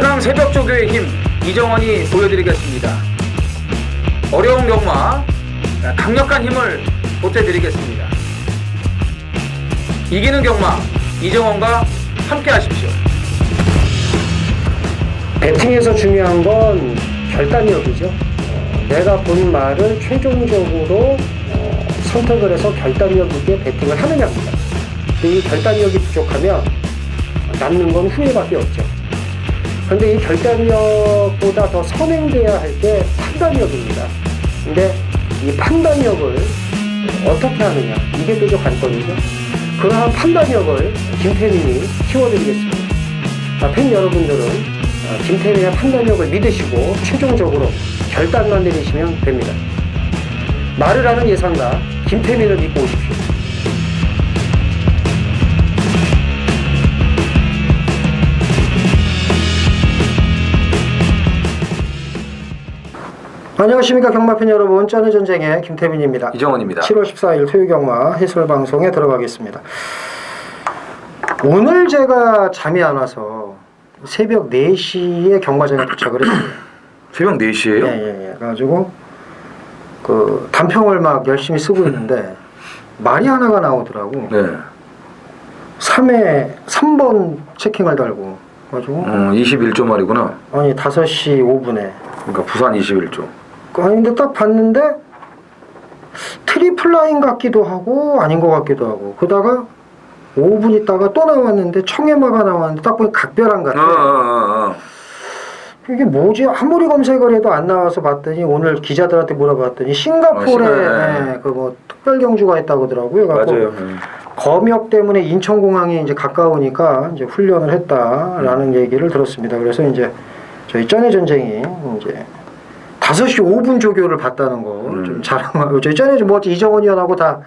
최강 새벽 조교의 힘 이정원이 보여드리겠습니다. 어려운 경마 강력한 힘을 보태드리겠습니다. 이기는 경마 이정원과 함께 하십시오. 배팅에서 중요한 건 결단력이죠. 내가 본 말을 최종적으로 선택을 해서 결단력 있게 배팅을 하느냐입니다. 근데 이 결단력이 부족하면 남는 건 후회밖에 없죠. 그런데 이 결단력보다 더 선행돼야 할 게 판단력입니다. 근데 이 판단력을 어떻게 하느냐, 이게 또 관건이죠. 그러한 판단력을 김태민이 키워드리겠습니다. 팬 여러분들은 김태민의 판단력을 믿으시고 최종적으로 결단만 내리시면 됩니다. 말을 하는 예상가 김태민을 믿고 오십시오. 안녕하십니까 경마팬 여러분, 쩐의 전쟁의 김태민입니다. 이정원입니다. 7월 14일 토요 경마 해설 방송에 들어가겠습니다. 오늘 제가 잠이 안 와서 새벽 4시에 경마장에 도착을 했어요. 새벽 4시에요? 예. 그래가지고 그 단평을 막 열심히 쓰고 있는데 말이 하나가 나오더라고. 네. 3번 체킹을 달고 가지고 21조 말이구나. 아니 5시 5분에 그러니까 부산 21조. 아니 근데 딱 봤는데 트리플라인 같기도 하고 아닌 것 같기도 하고, 그러다가 5분 있다가 또 나왔는데 청해마가 나왔는데 딱 보니 각별한 같아. 이게 뭐지? 아무리 검색을 해도 안 나와서 봤더니 오늘 기자들한테 물어봤더니 싱가포르에 그 뭐 특별 경주가 있다고 하더라고요. 맞아요. 검역 때문에 인천공항이 이제 가까우니까 이제 훈련을 했다라는 얘기를 들었습니다. 그래서 이제 저희 쩐의 전쟁이 이제 5시 5분 조교를 봤다는 거 좀 자랑하고, 저희 쩐의 뭐 이정원 위원하고 다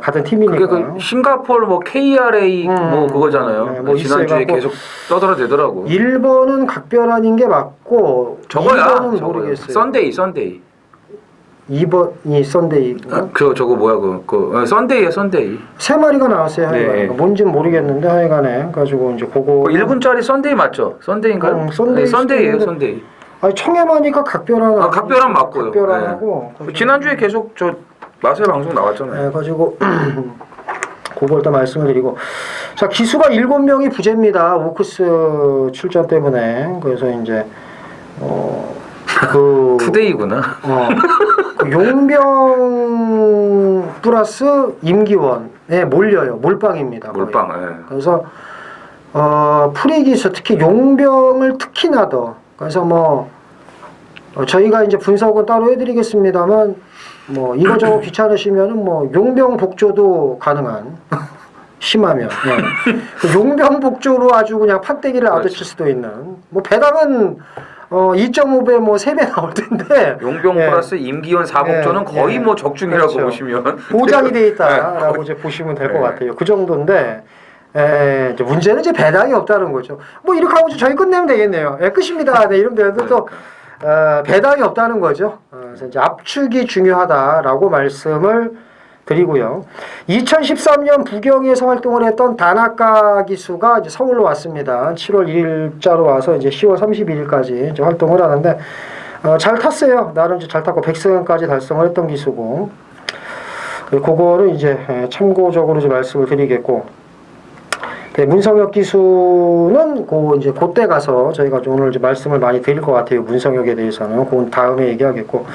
같은 팀이니까. 그게 그 싱가포르 뭐 KRA 뭐 그거잖아요. 네, 뭐 지난주에 계속 떠들어대더라고. 1번은 각별한인 게 맞고 저거야. 2번은 모르겠어요. 썬데이. 2번이 썬데이. 저거 뭐야 썬데이야 썬데이. 3마리가 나왔어요. 네. 뭔지는 모르겠는데 하여간에 가지고 이제 그거 1분짜리 썬데이 맞죠? 썬데이인가요? 썬데이예요, 썬데이. 아니 청해마니까 각별한. 각별한 맞고요. 각별한하고. 네. 지난주에 계속 저 마세 방송 나왔잖아요. 네, 가지고 그걸 일단 말씀을 드리고, 자, 기수가 7명이 부재입니다. 오크스 출전 때문에. 그래서 이제 그 투데이구나. 그 용병 플러스 임기원에 몰려요. 몰빵입니다. 거의. 몰빵. 네. 그래서 프리기수 특히 용병을 특히나 더, 그래서 뭐 저희가 이제 분석은 따로 해드리겠습니다만 뭐 이거저거 귀찮으시면은 뭐 용병 복조도 가능한 심하면 그 용병 복조로 아주 그냥 판때기를 아도칠 수도 있는, 뭐 배당은 2.5배 뭐 3배 나올 텐데 용병 플러스 임기원 사복조는 거의 뭐 적중이라고 그렇죠. 보시면 보장이 돼 있다라고 이제 보시면 될 것 같아요. 그 정도인데 이제 문제는 이제 배당이 없다는 거죠. 뭐 이렇게 하고 저희 끝내면 되겠네요. 끝입니다. 네, 이러면 되는데 또 배당이 없다는 거죠. 그래서 이제 압축이 중요하다라고 말씀을 드리고요. 2013년 부경에서 활동을 했던 다나카 기수가 이제 서울로 왔습니다. 7월 1일자로 와서 이제 10월 31일까지 이제 활동을 하는데 잘 탔어요. 나름 이제 잘 탔고 100승까지 달성을 했던 기수고, 그거를 이제 참고적으로 이제 말씀을 드리겠고. 네, 문성혁 기수는 이제 그때 가서 저희가 오늘 이제 말씀을 많이 드릴 것 같아요. 문성혁에 대해서는 그건 다음에 얘기하겠고,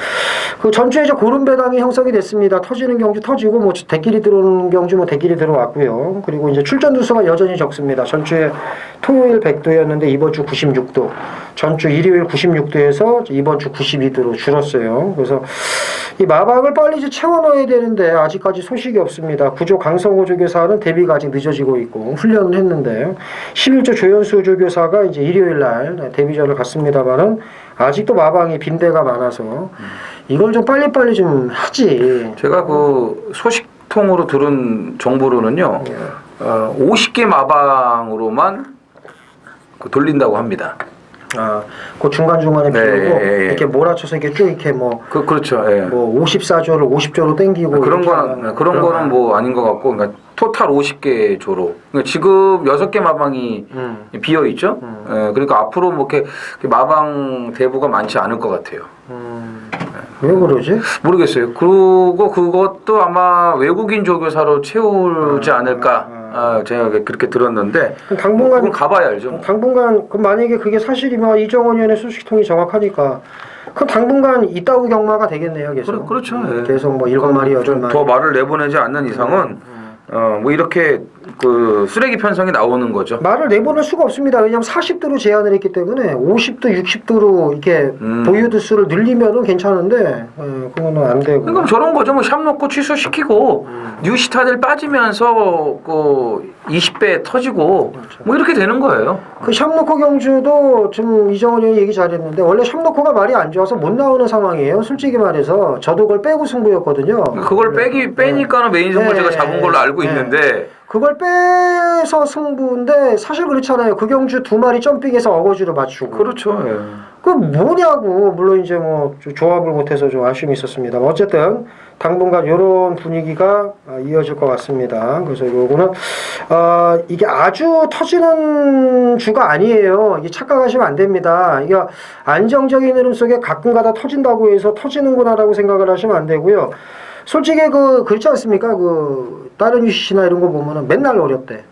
그 전주에 이제 고른 배당이 형성이 됐습니다. 터지는 경주 터지고 뭐 대끼리 들어오는 경주 뭐 대끼리 들어왔고요. 그리고 이제 출전 두수가 여전히 적습니다. 전주에 토요일 100도였는데 이번 주 96도, 전주 일요일 96도에서 이번 주 92도로 줄었어요. 그래서 이 마방을 빨리 이제 채워 넣어야 되는데 아직까지 소식이 없습니다. 구조 강성호 조교사는 데뷔가 아직 늦어지고 있고, 훈련을 했는데 11조 조현수 조교사가 이제 일요일 날 데뷔전을 갔습니다만은 아직도 마방이 빈대가 많아서 이걸 좀 빨리빨리 좀 하지. 제가 그 소식통으로 들은 정보로는요, 50개 마방으로만 돌린다고 합니다. 그 중간중간에 비우고 예. 이렇게 몰아쳐서 이렇게 쭉 이렇게 뭐 그렇죠. 예. 뭐 54조를 50조로 땡기고 그런 거는 뭐 아닌 것 같고, 그러니까 토탈 50개 조로. 그러니까 지금 6개 마방이 비어 있죠. 그러니까 앞으로 뭐 이렇게 마방 대부가 많지 않을 것 같아요. 왜 그러지? 모르겠어요. 그리고 그것도 아마 외국인 조교사로 채우지 않을까. 제가 그렇게 들었는데 당분간 그건 가봐야 알죠. 당분간 그 만약에 그게 사실이면 이정원 의원의 소식통이 정확하니까 그럼 당분간 이따구 경마가 되겠네요. 계속. 그렇죠. 예. 계속 뭐 7마리 8마리 더 말을 내보내지 않는 이상은 뭐 이렇게 그 쓰레기 편성이 나오는 거죠. 말을 내보낼 수가 없습니다. 왜냐하면 40도로 제한을 했기 때문에 50도, 60도로 이렇게 보유도 수를 늘리면은 괜찮은데 그거는 안 되고. 그럼 저런 거죠. 뭐 샵 놓고 취소시키고 뉴시타들 빠지면서 그 20배 터지고 그렇죠. 뭐 이렇게 되는 거예요. 그 샵노코 경주도 지금 이정원 의원이 얘기 잘했는데 원래 샵노코가 말이 안 좋아서 못 나오는 상황이에요. 솔직히 말해서 저도 그걸 빼고 승부였거든요. 그걸 빼니까는 메인 승부제가 잡은 걸로 알고 있는데 그걸 빼서 승부인데 사실 그렇잖아요. 그 경주 2마리 점핑해서 어거지로 맞추고. 그렇죠. 예. 그 뭐냐고. 물론 이제 뭐 조합을 못해서 좀 아쉬움이 있었습니다. 어쨌든 당분간 이런 분위기가 이어질 것 같습니다. 그래서 요거는 이게 아주 터지는 주가 아니에요. 이게 착각하시면 안 됩니다. 이게 안정적인 흐름 속에 가끔가다 터진다고 해서 터지는구나라고 생각을 하시면 안 되고요. 솔직히 그렇지 않습니까? 다른 UCC나 이런 거 보면은 맨날 어렵대.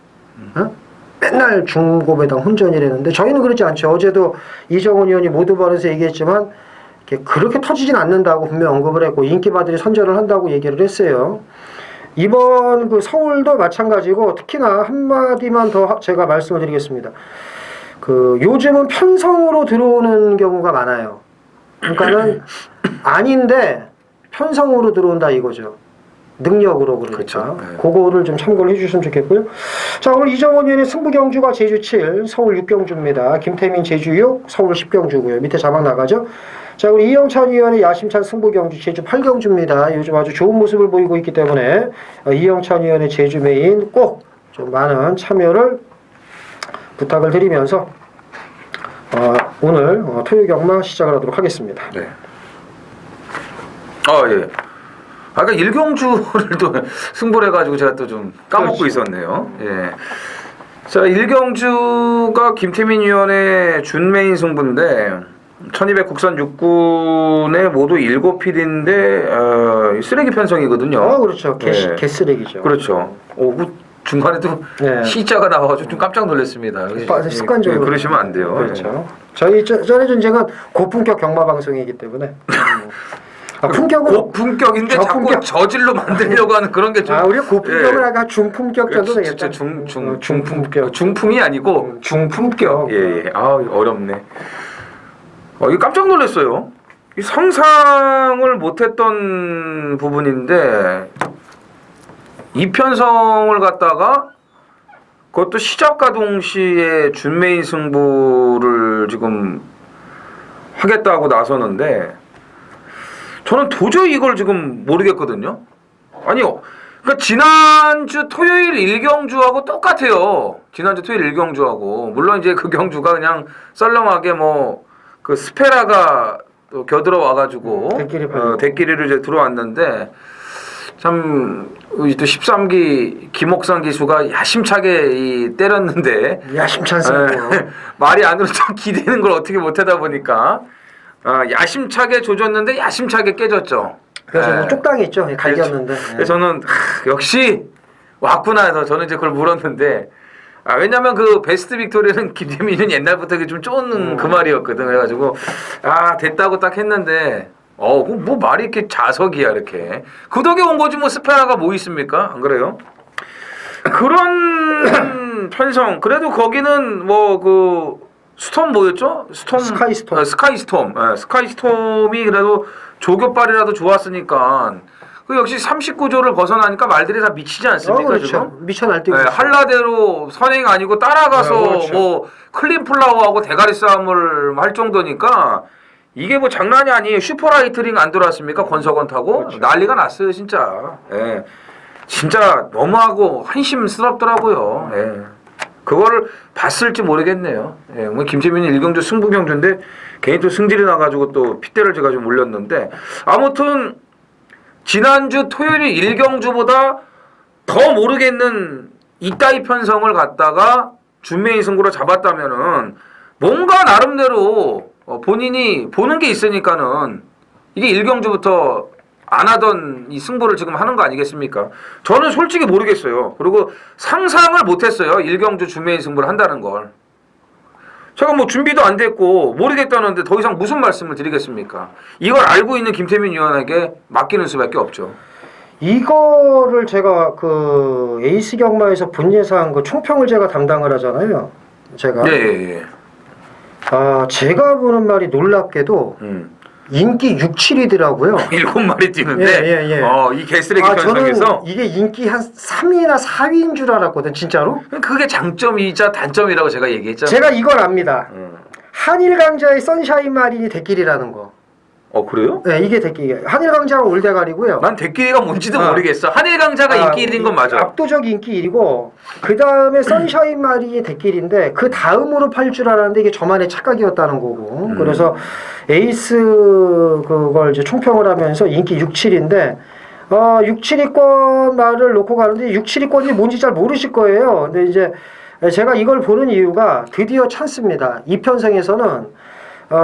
맨날 중고배당 혼전이라는데 저희는 그렇지 않죠. 어제도 이정원 의원이 모두 발언에서 얘기했지만 그렇게 터지진 않는다고 분명 언급을 했고 인기바들이 선전을 한다고 얘기를 했어요. 이번 서울도 마찬가지고 특히나 한마디만 더 제가 말씀을 드리겠습니다. 요즘은 편성으로 들어오는 경우가 많아요. 그러니까는 아닌데 편성으로 들어온다 이거죠. 능력으로 그러니까. 그렇죠. 네. 그거를 좀 참고를 해주셨으면 좋겠고요. 자, 오늘 이정원 의원의 승부경주가 제주 7, 서울 6경주입니다. 김태민 제주 6, 서울 10경주고요. 밑에 자막 나가죠. 자, 우리 이영찬 의원의 야심찬 승부경주 제주 8경주입니다. 요즘 아주 좋은 모습을 보이고 있기 때문에 이영찬 의원의 제주 메인 꼭 좀 많은 참여를 부탁을 드리면서 오늘 토요 경마 시작을 하도록 하겠습니다. 네. 예. 아까 일경주를 또 승부를 해가지고 제가 또 좀 까먹고 그렇죠. 있었네요. 예. 자, 일경주가 김태민 위원의 준메인 승부인데 1200 국산 육군에 모두 7필인데 쓰레기 편성이거든요. 그렇죠. 개쓰레기죠. 그렇죠. 중간에도 시자가 나와가지고 좀 깜짝 놀랐습니다. 습관적으로 그러시면 안 돼요. 그렇죠. 저희 전의 전쟁은 고품격 경마 방송이기 때문에 품격은 고품격인데 자꾸 저질로 만들려고 하는 그런 게 좀. 우리가 고품격을 아까 중품격 정도 되겠다. 중품격. 중품이 아니고 중품격. 예. 어렵네. 이거 깜짝 놀랐어요. 이 상상을 못했던 부분인데 이편성을 갖다가 그것도 시작과 동시에 준메인 승부를 지금 하겠다고 나서는데 저는 도저히 이걸 지금 모르겠거든요. 아니요. 그러니까 지난주 토요일 일경주하고 똑같아요. 지난주 토요일 일경주하고. 물론 이제 그 경주가 그냥 썰렁하게 그 스페라가 또 겨들어 와가지고 대끼리를 이제 들어왔는데 참 또 13기 김옥상 기수가 야심차게 때렸는데 야심찬 승부 말이 안으로 참 기대는 걸 어떻게 못하다 보니까 야심차게 조졌는데 야심차게 깨졌죠. 그래서 쪽당했죠. 갈겼는데. 그래서 저는 역시 왔구나 해서 저는 이제 그걸 물었는데 왜냐면 그 베스트 빅토리는 김재민은 옛날부터 좀 쪼는 그 말이었거든. 그래가지고 됐다고 딱 했는데 뭐 말이 이렇게 자석이야 이렇게. 그 덕에 온 거지 뭐 스페라가 뭐 있습니까? 안 그래요? 그런 편성. 그래도 거기는 스톰 뭐였죠? 스카이스톰. 스카이스톰이 그래도 조교빨이라도 좋았으니까 그 역시 39조를 벗어나니까 말들이 다 미치지 않습니까? 그렇죠. 지금? 미쳐 날뛰고 한라대로 선행 아니고 따라가서 그렇죠. 클린 플라워하고 대가리 싸움을 할 정도니까 이게 뭐 장난이 아니에요. 슈퍼라이트링 안 들어왔습니까? 권석원 타고 그렇죠. 난리가 났어요 진짜. 진짜 너무하고 한심스럽더라고요. 그거를 봤을지 모르겠네요. 뭐 김재민이 일경주 승부경주인데 괜히 또 승질이 나가지고 또 핏대를 제가 좀 올렸는데 아무튼 지난주 토요일 일경주보다 더 모르겠는 이따위 편성을 갖다가 준매인 승부로 잡았다면은 뭔가 나름대로 본인이 보는 게 있으니까는 이게 1경주부터 안 하던 이 승부를 지금 하는 거 아니겠습니까? 저는 솔직히 모르겠어요. 그리고 상상을 못했어요. 1경주 준매인 승부를 한다는 걸. 제가 뭐 준비도 안 됐고 모르겠다는데 더 이상 무슨 말씀을 드리겠습니까? 이걸 알고 있는 김태민 위원에게 맡기는 수밖에 없죠. 이거를 제가 그 에이스 경마에서 본 예상 그 총평을 제가 담당을 하잖아요. 제가. 예. 제가 보는 말이 놀랍게도 인기 6, 7이더라고요. 7마리 뛰는데 예. 이 개쓰레기 저는 편성에서 이게 인기 한 3위나 4위인 줄 알았거든, 진짜로. 그게 장점이자 단점이라고 제가 얘기했잖아요. 제가 이걸 압니다. 한일 강자의 선샤인 마린이 대길이라는 거. 그래요? 네, 이게 대길. 한일 강자가 올대가리고요. 난 대끼리가 뭔지도 모르겠어. 한일 강자가 인기 1인 건 맞아. 압도적 인기 1위고 그 다음에 선샤인 마린이 대길인데 그 다음으로 팔 줄 알았는데 이게 저만의 착각이었다는 거고. 그래서 에이스 그걸 이제 총평을 하면서 인기 6, 7인데 6, 7위권 말을 놓고 가는데 6, 7위권이 뭔지 잘 모르실 거예요. 근데 이제 제가 이걸 보는 이유가 드디어 찬스입니다. 이 편성에서는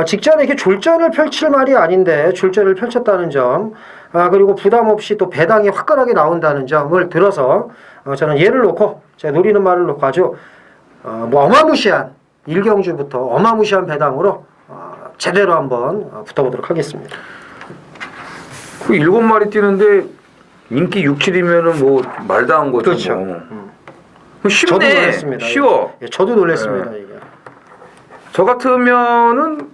직전에 이렇게 졸전을 펼칠 말이 아닌데 졸전을 펼쳤다는 점, 그리고 부담 없이 또 배당이 화끈하게 나온다는 점을 들어서 저는 얘를 놓고 제가 노리는 말을 놓고 아주 뭐 어마무시한 1경주부터 어마무시한 배당으로 제대로 한번 붙어보도록 하겠습니다. 그 7마리 뛰는데 인기 6, 7이면은 뭐 말도 안 거죠. 그렇죠. 뭐. 쉽네. 저도 놀랐습니다. 쉬워. 예, 저도 놀랐습니다. 이게. 저 같으면은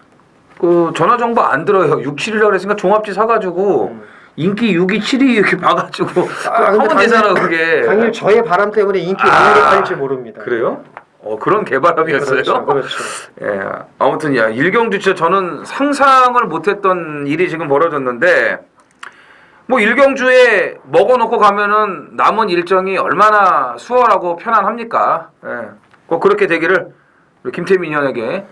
그 전화 정보 안 들어요. 6, 7이라고 그랬으니까 종합지 사가지고 인기 6위, 7위 이렇게 봐가지고 하면 되잖아 그게. 당일 저의 바람 때문에 인기 5위로 팔지 모릅니다. 그래요? 그런 개바람이었어요. 그렇죠. 예, 아무튼 1경주 진짜 저는 상상을 못했던 일이 지금 벌어졌는데 뭐 1경주에 먹어놓고 가면은 남은 일정이 얼마나 수월하고 편안합니까? 예, 꼭 그렇게 되기를 우리 김태민 위원에게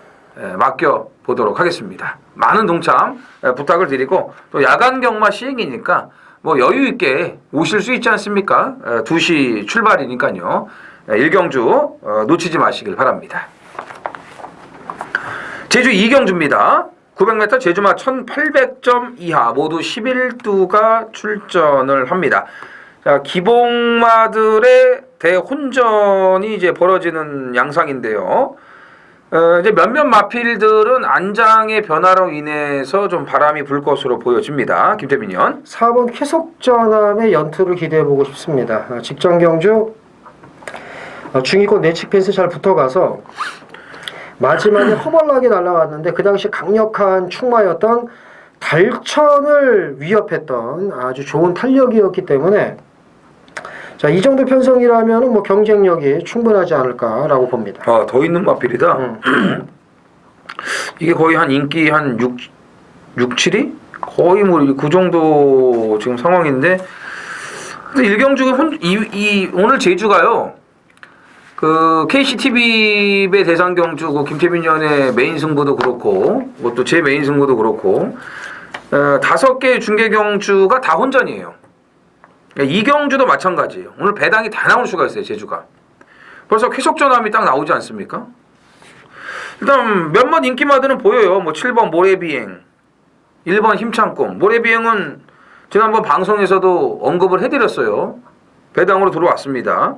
맡겨 보도록 하겠습니다. 많은 동참 부탁을 드리고 또 야간 경마 시행이니까 뭐 여유 있게 오실 수 있지 않습니까? 2시 출발이니까요. 1경주 놓치지 마시길 바랍니다. 제주 2경주입니다. 900m 제주마 1800점 이하 모두 11두가 출전을 합니다. 자, 기봉마들의 대혼전이 이제 벌어지는 양상인데요. 이제 몇몇 마필들은 안장의 변화로 인해서 좀 바람이 불 것으로 보여집니다. 김태민 의원. 4번 쾌속전함의 연투를 기대해보고 싶습니다. 직전 경주 중위권 내측 펜스 잘 붙어가서 마지막에 허벌나게 날아왔는데 그 당시 강력한 충마였던 달천을 위협했던 아주 좋은 탄력이었기 때문에 자, 이 정도 편성이라면 뭐 경쟁력이 충분하지 않을까라고 봅니다. 더 있는 마필이다. 이게 거의 한 인기 한 6, 7위? 거의 뭐 그 정도 지금 상황인데 근데 1경주 오늘 제주가요. 그 KCTV의 대상 경주 그 김태민 위원의 메인 승부도 그렇고 뭐 또 제 메인 승부도 그렇고 5개 중계 경주가 다 혼전이에요. 이 경주도 마찬가지예요. 오늘 배당이 다 나올 수가 있어요. 제주가. 벌써 쾌속전함이 딱 나오지 않습니까? 일단 몇몇 인기마들은 보여요. 뭐 7번 모래비행, 1번 힘창꿈. 모래비행은 지난번 방송에서도 언급을 해드렸어요. 배당으로 들어왔습니다.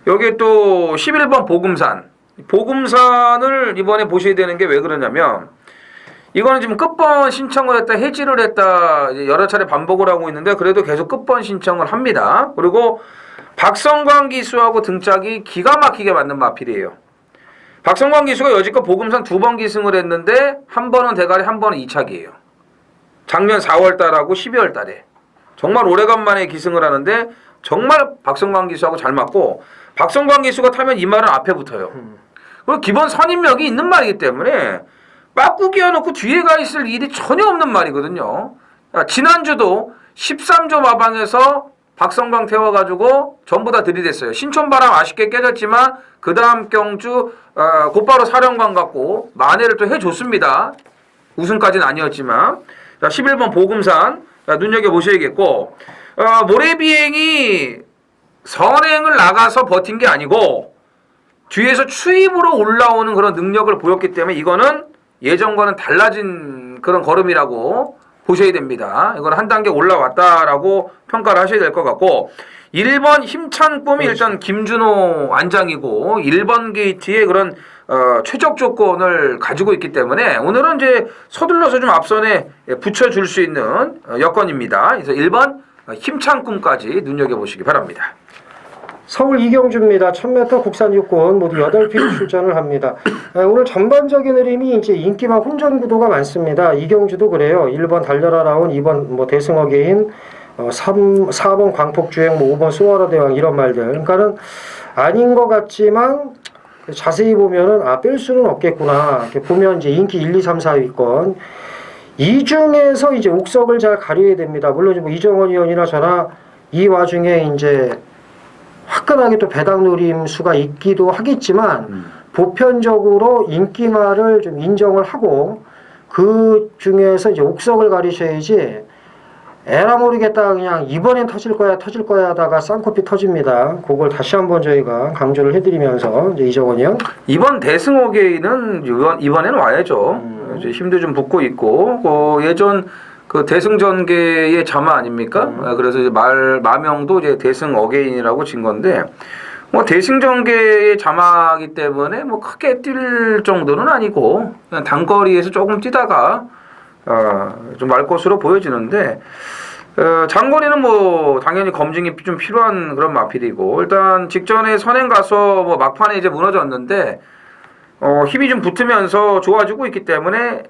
여기에 또 11번 보금산. 보금산을 이번에 보셔야 되는 게 왜 그러냐면 이거는 지금 끝번 신청을 했다 해지를 했다 여러 차례 반복을 하고 있는데 그래도 계속 끝번 신청을 합니다. 그리고 박성광 기수하고 등짝이 기가 막히게 맞는 마필이에요. 박성광 기수가 여지껏 보금산 2번 기승을 했는데 한 번은 대가리 한 번은 이착이에요. 작년 4월달하고 12월달에 정말 오래간만에 기승을 하는데 정말 박성광 기수하고 잘 맞고 박성광 기수가 타면 이 말은 앞에 붙어요. 그리고 기본 선임력이 있는 말이기 때문에 빠꾸 끼워놓고 뒤에 가 있을 일이 전혀 없는 말이거든요. 지난주도 13조 마방에서 박성광 태워가지고 전부 다 들이댔어요. 신촌바람 아쉽게 깨졌지만 그 다음 경주 곧바로 사령관 갖고 만회를 또 해줬습니다. 우승까지는 아니었지만 자, 11번 보금산 눈여겨보셔야겠고 모래비행이 선행을 나가서 버틴 게 아니고 뒤에서 추입으로 올라오는 그런 능력을 보였기 때문에 이거는 예전과는 달라진 그런 걸음이라고 보셔야 됩니다. 이건 한 단계 올라왔다라고 평가를 하셔야 될 것 같고 1번 힘찬 꿈이 일단 김준호 안장이고 1번 게이트의 그런 최적 조건을 가지고 있기 때문에 오늘은 이제 서둘러서 좀 앞선에 붙여줄 수 있는 여건입니다. 그래서 1번 힘찬 꿈까지 눈여겨보시기 바랍니다. 서울 이경주입니다. 1000m 국산 육군 모두 8필 출전을 합니다. 오늘 전반적인 흐름이 이제 인기만 혼전 구도가 많습니다. 이경주도 그래요. 1번 달려라 라운, 2번 뭐 대승 어게인, 4번 광폭주행, 뭐 5번 수아라 대왕 이런 말들. 그러니까는 아닌 것 같지만 자세히 보면은 뺄 수는 없겠구나. 이렇게 보면 이제 인기 1, 2, 3, 4위권 이 중에서 이제 옥석을 잘 가려야 됩니다. 물론 뭐 이정원 의원이나 저나 이 와중에 이제 화끈하게 또 배당 노림수가 있기도 하겠지만 보편적으로 인기말을 좀 인정을 하고 그 중에서 이제 옥석을 가리셔야지 에라 모르겠다 그냥 이번엔 터질 거야 하다가 쌍코피 터집니다. 그걸 다시 한번 저희가 강조를 해드리면서 이제 이정원이 형 이번 대승호계는 이번에는 와야죠. 이제 힘도 좀 붙고 있고 예전 그 대승전계의 자마 아닙니까? 그래서 이제 마명도 이제 대승 어게인이라고 진 건데 뭐 대승전계의 자마이기 때문에 뭐 크게 뛸 정도는 아니고 그냥 단거리에서 조금 뛰다가 좀 말 것으로 보여지는데 장거리는 뭐 당연히 검증이 좀 필요한 그런 마필이고 일단 직전에 선행 가서 뭐 막판에 이제 무너졌는데 힘이 좀 붙으면서 좋아지고 있기 때문에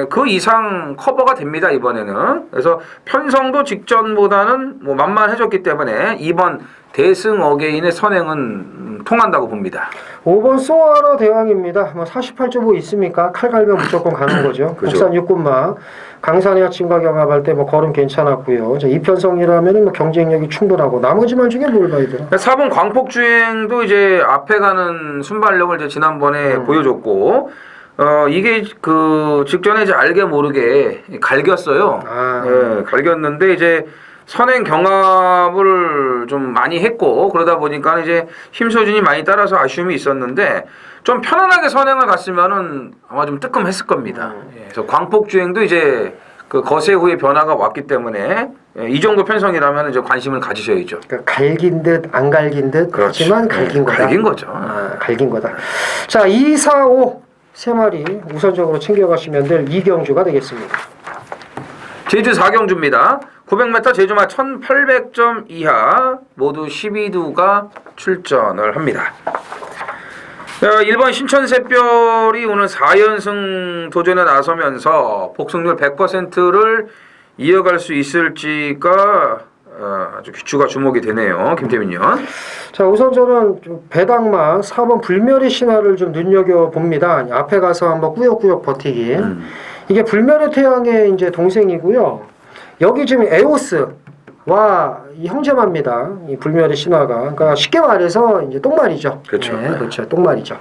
그 이상 커버가 됩니다 이번에는. 그래서 편성도 직전보다는 뭐 만만해졌기 때문에 이번 대승 어게인의 선행은 통한다고 봅니다. 5번 소아라 대왕입니다. 뭐 48.5 있습니까? 칼 갈면 무조건 가는 거죠. 그죠. 국산 육군마 강산의 아침과 경합할 때 뭐 걸음 괜찮았고요. 이편성이라면 뭐 경쟁력이 충분하고 나머지 말 중에 뭘 봐야 되나? 4번 광폭주행도 이제 앞에 가는 순발력을 이제 지난번에 보여줬고 이게 그 직전에 이제 알게 모르게 갈겼어요. 예, 갈겼는데 이제 선행 경합을 좀 많이 했고 그러다 보니까 이제 힘 소진이 많이 따라서 아쉬움이 있었는데 좀 편안하게 선행을 갔으면은 아마 좀 뜨끔했을 겁니다. 예, 그래서 광폭 주행도 이제 그 거세 후에 변화가 왔기 때문에 이 정도 편성이라면 이제 관심을 가지셔야죠. 그러니까 갈긴 듯 안 갈긴 듯 그렇죠. 하지만 갈긴 거다. 갈긴 거죠. 갈긴 거다. 자, 2, 4, 5 세 마리 우선적으로 챙겨가시면 될 이경주가 되겠습니다. 제주 4경주입니다. 900m 제주마 1800점 이하 모두 12두가 출전을 합니다. 1번 신천샛별이 오늘 4연승 도전에 나서면서 복승률 100%를 이어갈 수 있을지가 아주 귀추가 주목이 되네요. 김태민 의원. 자, 우선 저는 좀 배당마 4번 불멸의 신화를 좀 눈여겨봅니다. 앞에 가서 한번 꾸역꾸역 버티기. 이게 불멸의 태양의 이제 동생이고요. 여기 지금 에오스와 이 형제마입니다. 이 불멸의 신화가. 그러니까 쉽게 말해서 이제 똥말이죠. 그렇죠. 네, 그렇죠. 똥말이죠.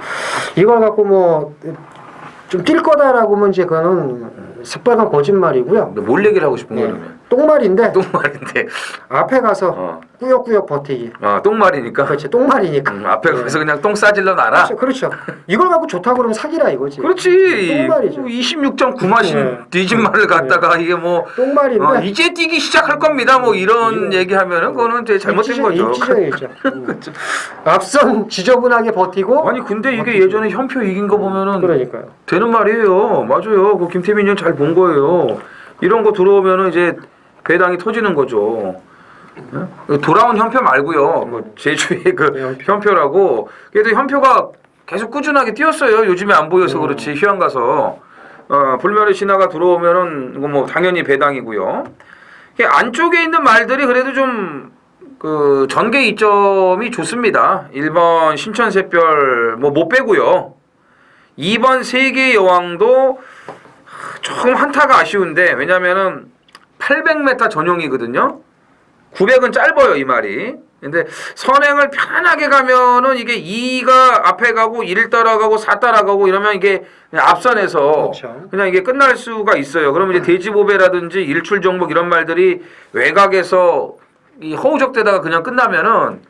이걸 갖고 뭐 좀 뛸 거다라고 하면 이제 그거는 새빨간 거짓말이고요. 뭘 얘기를 하고 싶은 거예요? 그러면? 똥말인데 똥말인데 앞에 가서 꾸역꾸역 버티기. 똥말이니까. 그렇지. 똥말이니까. 앞에 가서 그냥 똥 싸질러 놔라. 그렇죠. 이걸 갖고 좋다고 그러면 사기라 이거지. 그렇지. 똥말이죠. 26.9마신 뒤진 말을 갖다가 이게 뭐 똥말인데 이제 뛰기 시작할 겁니다. 뭐 이런 얘기하면은 그거는 되게 잘못된 거죠. 입지정이죠. 앞선 지저분하게 버티고. 아니 근데 이게 예전에 현표 이긴 거 보면은 그러니까요. 되는 말이에요. 맞아요. 그 김태민 의원 잘 본 거예요. 이런 거 들어오면은 이제 배당이 터지는 거죠. 돌아온 현표 말고요. 뭐 제주의 그 현표라고. 그래도 현표가 계속 꾸준하게 뛰었어요. 요즘에 안 보여서 그렇지. 휴양 가서 불멸의 신화가 들어오면은 이거 뭐 당연히 배당이고요. 안쪽에 있는 말들이 그래도 좀 그 전개 이점이 좋습니다. 1번 신천샛별 뭐 못 빼고요. 2번 세계의 여왕도 조금 한타가 아쉬운데 왜냐면은 800m 전용이거든요. 900은 짧아요 이 말이. 근데 선행을 편하게 가면은 이게 2가 앞에 가고 1 따라가고 4 따라가고 이러면 이게 그냥 앞선에서 그렇죠. 그냥 이게 끝날 수가 있어요. 그러면 이제 돼지보배라든지 일출정복 이런 말들이 외곽에서 이 허우적대다가 그냥 끝나면은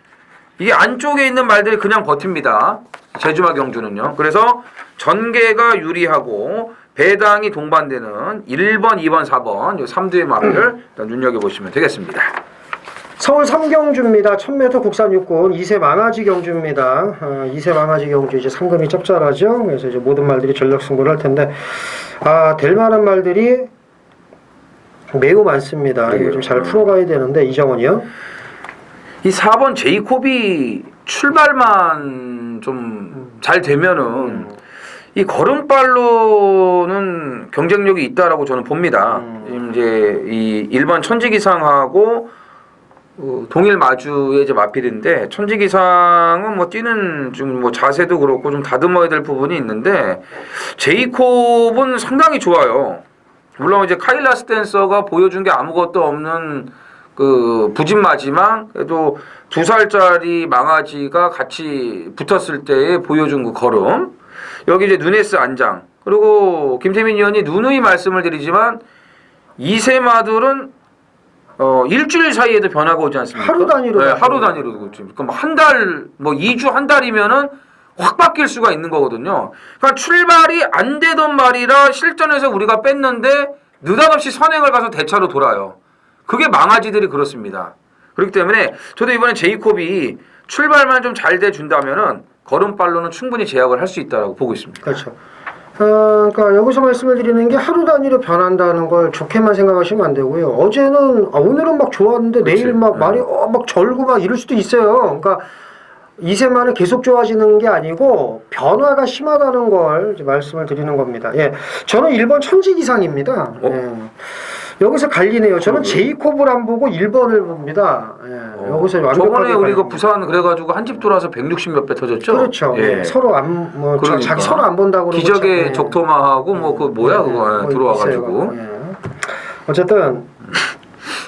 이게 안쪽에 있는 말들이 그냥 버팁니다. 제주마 경주는요. 그래서 전개가 유리하고 배당이 동반되는 1번, 2번, 4번 이 3두의 말을 일단 눈여겨보시면 되겠습니다. 서울 3경주입니다. 1000m 국산 육군 2세 망아지 경주입니다. 2세 망아지 경주 이제 상금이 짭짤하죠. 그래서 이제 모든 말들이 전력 승부를 할 텐데 될 만한 말들이 매우 많습니다. 이거 좀 잘 풀어가야 되는데 이정원이요. 이 4번 제이콥이 출발만 좀 잘 되면은 이 걸음발로는 경쟁력이 있다라고 저는 봅니다. 지금 이제 이 일반 천지기상하고 동일 마주의 이제 마필인데 천지기상은 뭐 뛰는 좀 뭐 자세도 그렇고 좀 다듬어야 될 부분이 있는데 제이콥은 상당히 좋아요. 물론 이제 카일라 스탠서가 보여준 게 아무것도 없는 그 부진마지만 그래도 2살짜리 망아지가 같이 붙었을 때에 보여준 그 걸음. 여기 이제 누네스 안장. 그리고 김태민 의원이 누누이 말씀을 드리지만 2세 마들은 일주일 사이에도 변화가 오지 않습니까? 하루 단위로. 네, 하루 단위로. 그럼 한 달, 뭐 2주, 한 달이면은 확 바뀔 수가 있는 거거든요. 그러니까 출발이 안 되던 말이라 실전에서 우리가 뺐는데 느닷없이 선행을 가서 대차로 돌아요. 그게 망아지들이 그렇습니다. 그렇기 때문에 저도 이번에 제이콥이 출발만 좀 잘 돼준다면은 걸음발로는 충분히 제약을 할 수 있다고 보고 있습니다. 그렇죠. 그러니까 여기서 말씀을 드리는 게 하루 단위로 변한다는 걸 좋게만 생각하시면 안 되고요. 어제는 오늘은 막 좋았는데 그렇지. 내일 막 말이 막 절고 막 이럴 수도 있어요. 그러니까 2세만은 계속 좋아지는 게 아니고 변화가 심하다는 걸 이제 말씀을 드리는 겁니다. 예, 저는 1번 천지기상입니다. 예. 여기서 갈리네요. 저는 제이콥을 안 보고 1번을 봅니다. 예. 여기서 완벽하게 저번에 우리 그 갈립니다. 부산 그래가지고 한 집 돌아서 160 몇 배 터졌죠. 그렇죠. 예. 서로 안 뭐 그러니까. 자기 서로 안 본다고 그러고 기적의 참, 예. 적토마하고 뭐 그 뭐야 그거 뭐 들어와가지고. 있어요. 예. 어쨌든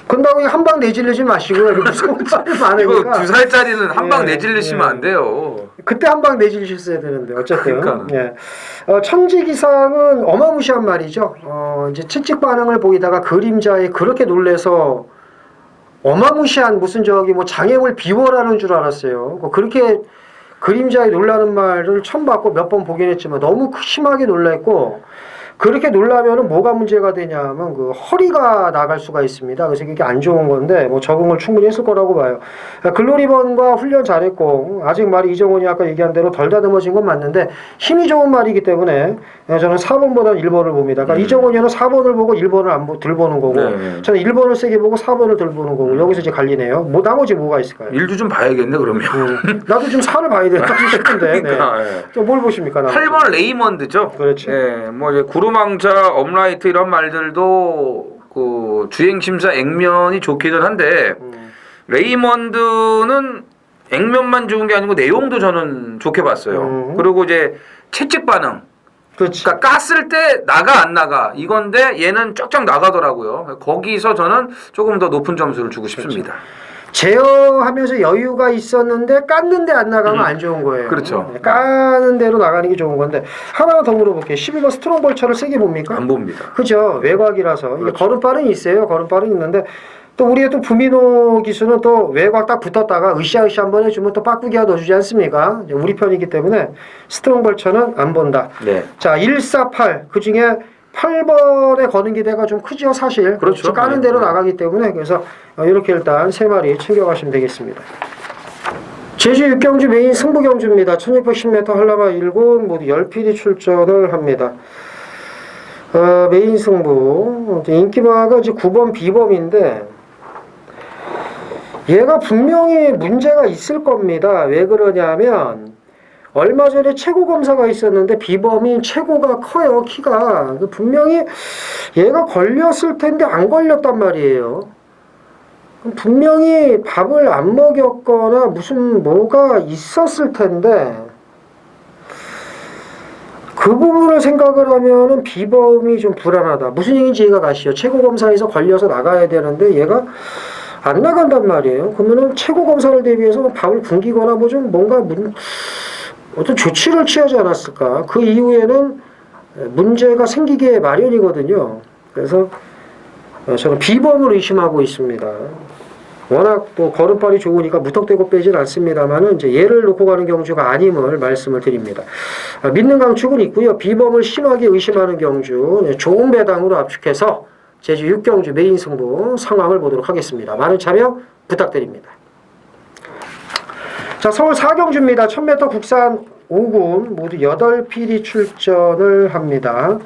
근다고 한 방 내질르지 마시고요. 무서운 말이 이거 많으니까. 2살짜리는 한 방 예, 내질르시면 예. 안 돼요. 그때 한 방 내질르셨어야 되는데 어쨌든. 그러니까. 예. 천지기상은 어마무시한 말이죠. 이제 채찍 반응을 보이다가 그림자에 그렇게 놀래서 어마무시한 무슨 저기 뭐 장애물 비워라는 줄 알았어요. 그렇게 그림자에 놀라는 말을 처음 봤고 몇 번 보긴 했지만 너무 심하게 놀랬고 그렇게 놀라면은 뭐가 문제가 되냐면 그 허리가 나갈 수가 있습니다. 그래서 이게 안 좋은 건데 뭐 적응을 충분히 했을 거라고 봐요. 글로리번과 훈련 잘했고 아직 말이 이정원이 아까 얘기한 대로 덜 다듬어진 건 맞는데 힘이 좋은 말이기 때문에 저는 4번보다는 1번을 봅니다. 그러니까 이정원이는 4번을 보고 1번을 들 보는 거고 네. 저는 1번을 세게 보고 4번을 들 보는 거고 여기서 이제 갈리네요. 뭐 나머지 뭐가 있을까요? 일도 좀 봐야겠네 그러면. 나도 좀 4를 봐야 되나 싶은데. 그러니까, 네. 뭘 보십니까? 나머지? 8번 레이먼드죠. 그렇죠. 예, 뭐 이제 구루망자, 업라이트 이런 말들도 그 주행 심사 액면이 좋기는 한데 레이먼드는 액면만 좋은 게 아니고 내용도 저는 좋게 봤어요. 그리고 이제 채찍 반응. 그렇지. 그러니까 깠을 때 나가 안 나가 이건데 얘는 쫙쫙 나가더라고요. 거기서 저는 조금 더 높은 점수를 주고 싶습니다. 제어하면서 여유가 있었는데 깠는데 안 나가면 안 좋은 거예요. 그렇죠. 네, 까는 대로 나가는 게 좋은 건데 하나 더 물어볼게요. 12번 스트롱볼처를 세게 봅니까? 안 봅니다. 그죠. 외곽이라서 이게 그렇죠. 걸음발은 있어요. 걸음발은 있는데 또 우리의 또 부민호 기수는 또 외곽 딱 붙었다가 으쌰으쌰 한번 해주면 또 빠꾸기가 넣어주지 않습니까? 이제 우리 편이기 때문에 스트롱볼처는 안 본다. 네. 자, 148. 그 중에 8번에 거는 기대가 좀 크죠, 사실. 그렇죠. 까는 대로 나가기 때문에 그래서 이렇게 일단 3마리 챙겨가시면 되겠습니다. 제주 6경주 메인 승부경주입니다. 1610m 한라마 7 모두 10필이 출전을 합니다. 메인 승부 인기마가 이제 9번 비범인데 얘가 분명히 문제가 있을 겁니다. 왜 그러냐면 얼마 전에 최고 검사가 있었는데 비범이 최고가 커요. 키가 분명히 얘가 걸렸을 텐데 안 걸렸단 말이에요. 분명히 밥을 안 먹였거나 무슨 뭐가 있었을 텐데 그 부분을 생각을 하면은 비범이 좀 불안하다. 무슨 얘기인지 이해가 가시죠. 최고 검사에서 걸려서 나가야 되는데 얘가 안 나간단 말이에요. 그러면은 최고 검사를 대비해서 밥을 굶기거나 뭐 좀 뭔가 어떤 조치를 취하지 않았을까. 그 이후에는 문제가 생기게 마련이거든요. 그래서 저는 비범을 의심하고 있습니다. 워낙 또 걸음발이 좋으니까 무턱대고 빼진 않습니다만은 이제 얘를 놓고 가는 경주가 아님을 말씀을 드립니다. 믿는 강축은 있고요. 비범을 심하게 의심하는 경주 좋은 배당으로 압축해서 제주 6경주 메인 승부 상황을 보도록 하겠습니다. 많은 참여 부탁드립니다. 자, 서울 4경주입니다. 1000m 국산 5군 모두 8필이 출전을 합니다.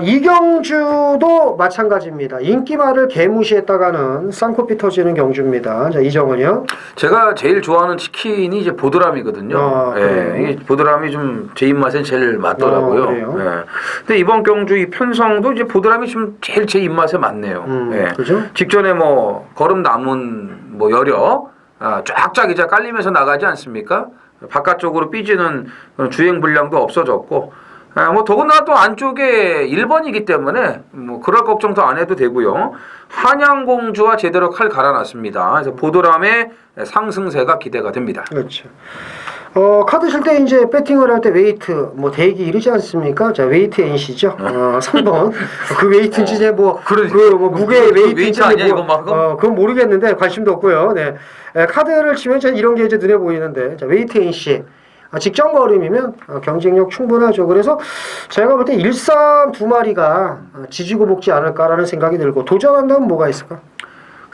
이경주도 마찬가지입니다. 인기말을 개무시했다가는 쌍코피 터지는 경주입니다. 자, 이정은이요. 제가 제일 좋아하는 치킨이 이제 보드람이거든요. 예, 이 보드람이 좀 제 입맛에 제일 맞더라고요. 그래요? 예. 근데 이번 경주 이 편성도 이제 보드람이 좀 제일 제 입맛에 맞네요. 예. 그죠? 직전에 뭐 걸음 남은 뭐 여력 쫙쫙 이제 깔리면서 나가지 않습니까? 바깥쪽으로 삐지는 주행 불량도 없어졌고. 뭐 더군다나 또 안쪽에 1번이기 때문에 뭐 그럴 걱정도 안 해도 되고요. 한양공주와 제대로 칼 갈아놨습니다. 그래서 보드람의 상승세가 기대가 됩니다. 그렇죠. 카드 칠 때 이제 배팅을 할 때 웨이트 뭐 대기 이르지 않습니까? 자, 웨이트 NC죠. 3번. 그 웨이트인지 이제 뭐 무게 웨이트인지 아니야 이거 막. 그건 모르겠는데 관심도 없고요. 네. 카드를 치면 이런 게 이제 눈에 보이는데 자, 웨이트 NC. 직전 걸음이면 경쟁력 충분하죠. 그래서 제가 볼 때 1-3 두 마리가 지지고 볶지 않을까라는 생각이 들고 도전한다면 뭐가 있을까?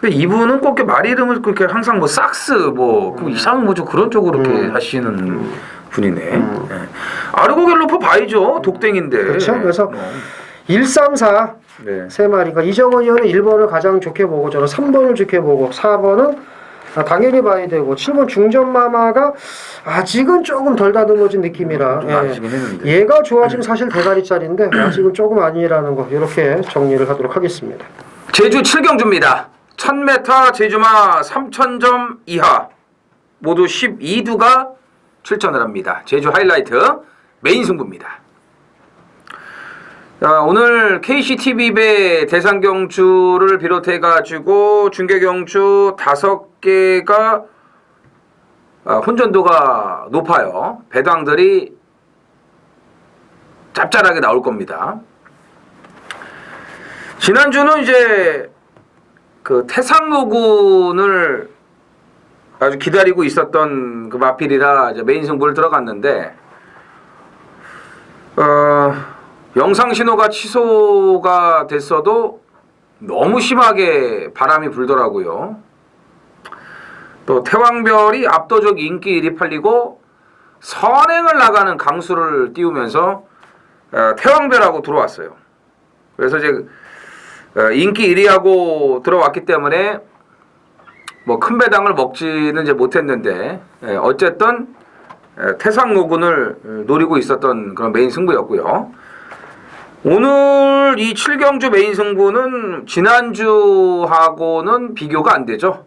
이분은 꼭 이렇게 말 이름을 그렇게 항상 뭐 삭스 뭐 이상한 뭐죠 그런 쪽으로 이렇게 하시는 분이네. 아르고 갤로퍼 바이죠. 독땡인데. 그렇죠. 그래서 1-3-4 네. 세 마리가 이정원 의원은 1번을 가장 좋게 보고 저는 3번을 좋게 보고 4번은 당연히 봐야 되고 7번 중전마마가 아직은 조금 덜 다듬어진 느낌이라 얘가 좋아지면 사실 대가리짜리인데 아직은 조금 아니라는 거 이렇게 정리를 하도록 하겠습니다. 제주 7경주입니다. 1000m 제주마 3000점 이하 모두 12두가 출전을 합니다. 제주 하이라이트 메인 승부입니다. 오늘 KCTV배 대상경주를 비롯해가지고 중계경주 5개가 혼전도가 높아요. 배당들이 짭짤하게 나올 겁니다. 지난주는 이제 그 태상로군을 아주 기다리고 있었던 그 마필이라 이제 메인 승부를 들어갔는데 영상 신호가 취소가 됐어도 너무 심하게 바람이 불더라고요. 또 태왕별이 압도적 인기 1위 팔리고 선행을 나가는 강수를 띄우면서 태왕별하고 들어왔어요. 그래서 이제 인기 1위하고 들어왔기 때문에 뭐 큰 배당을 먹지는 이제 못했는데 어쨌든 태상노군을 노리고 있었던 그런 메인 승부였고요. 오늘 이 7경주 메인 승부는 지난주하고는 비교가 안 되죠.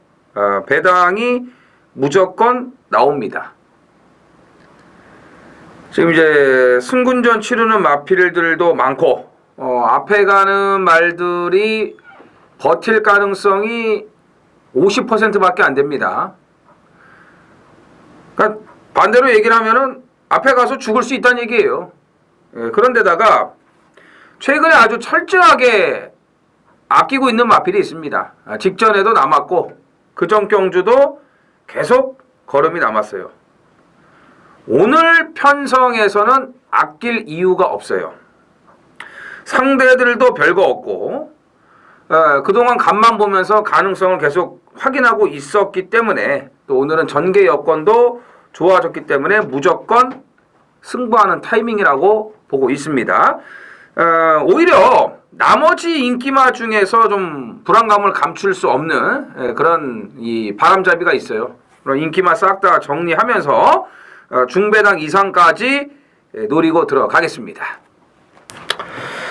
배당이 무조건 나옵니다. 지금 이제 승군전 치르는 마필들도 많고 앞에 가는 말들이 버틸 가능성이 50%밖에 안 됩니다. 그러니까 반대로 얘기를 하면은 앞에 가서 죽을 수 있다는 얘기예요. 그런데다가 최근에 아주 철저하게 아끼고 있는 마필이 있습니다. 직전에도 남았고 그전 경주도 계속 걸음이 남았어요. 오늘 편성에서는 아낄 이유가 없어요. 상대들도 별거 없고 그동안 간만 보면서 가능성을 계속 확인하고 있었기 때문에 또 오늘은 전개 여건도 좋아졌기 때문에 무조건 승부하는 타이밍이라고 보고 있습니다. 오히려 나머지 인기마 중에서 좀 불안감을 감출 수 없는 그런 이 바람잡이가 있어요. 그런 인기마 싹 다 정리하면서 중배당 이상까지 노리고 들어가겠습니다.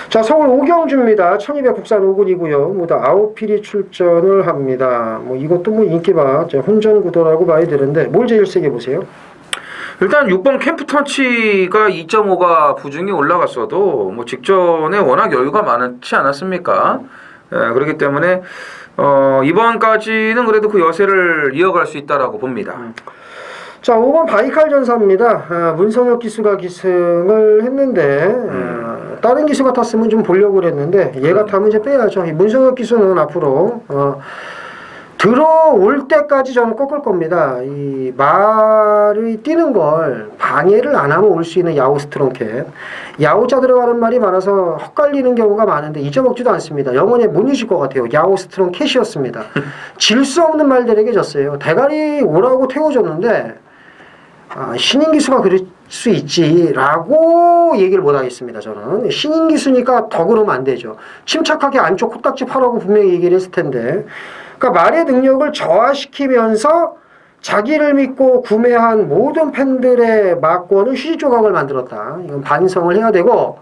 자, 서울 5경주입니다. 1200 국산 5군이고요. 모두 9필이 출전을 합니다. 뭐 이것도 뭐 인기마 혼전 구도라고 봐야 되는데 뭘 제일 세게 보세요? 일단 6번 캠프터치가 2.5가 부중이 올라갔어도 뭐 직전에 워낙 여유가 많지 않았습니까? 그렇기 때문에 이번까지는 그래도 그 여세를 이어갈 수 있다라고 봅니다. 자, 5번 바이칼 전사입니다. 문성혁 기수가 기승을 했는데 다른 기수가 탔으면 좀 보려고 그랬는데 얘가 타면 이제 빼야죠. 이 문성혁 기수는 앞으로 들어올 때까지 저는 꺾을 겁니다. 이 말이 뛰는 걸 방해를 안 하면 올 수 있는 야후 스트롱캣. 야후자 들어가는 말이 많아서 헛갈리는 경우가 많은데 잊어먹지도 않습니다. 영원히 못 잊을 것 같아요. 야후 스트롱캣이었습니다. 질 수 없는 말들에게 졌어요. 대가리 오라고 태워줬는데 신인 기수가 그럴 수 있지라고 얘기를 못 하겠습니다. 저는 신인 기수니까 더 그러면 안 되죠. 침착하게 안쪽 코딱지 파라고 분명히 얘기를 했을 텐데, 그러니까 말의 능력을 저하시키면서 자기를 믿고 구매한 모든 팬들의 막권을 휴지 조각을 만들었다. 이건 반성을 해야 되고,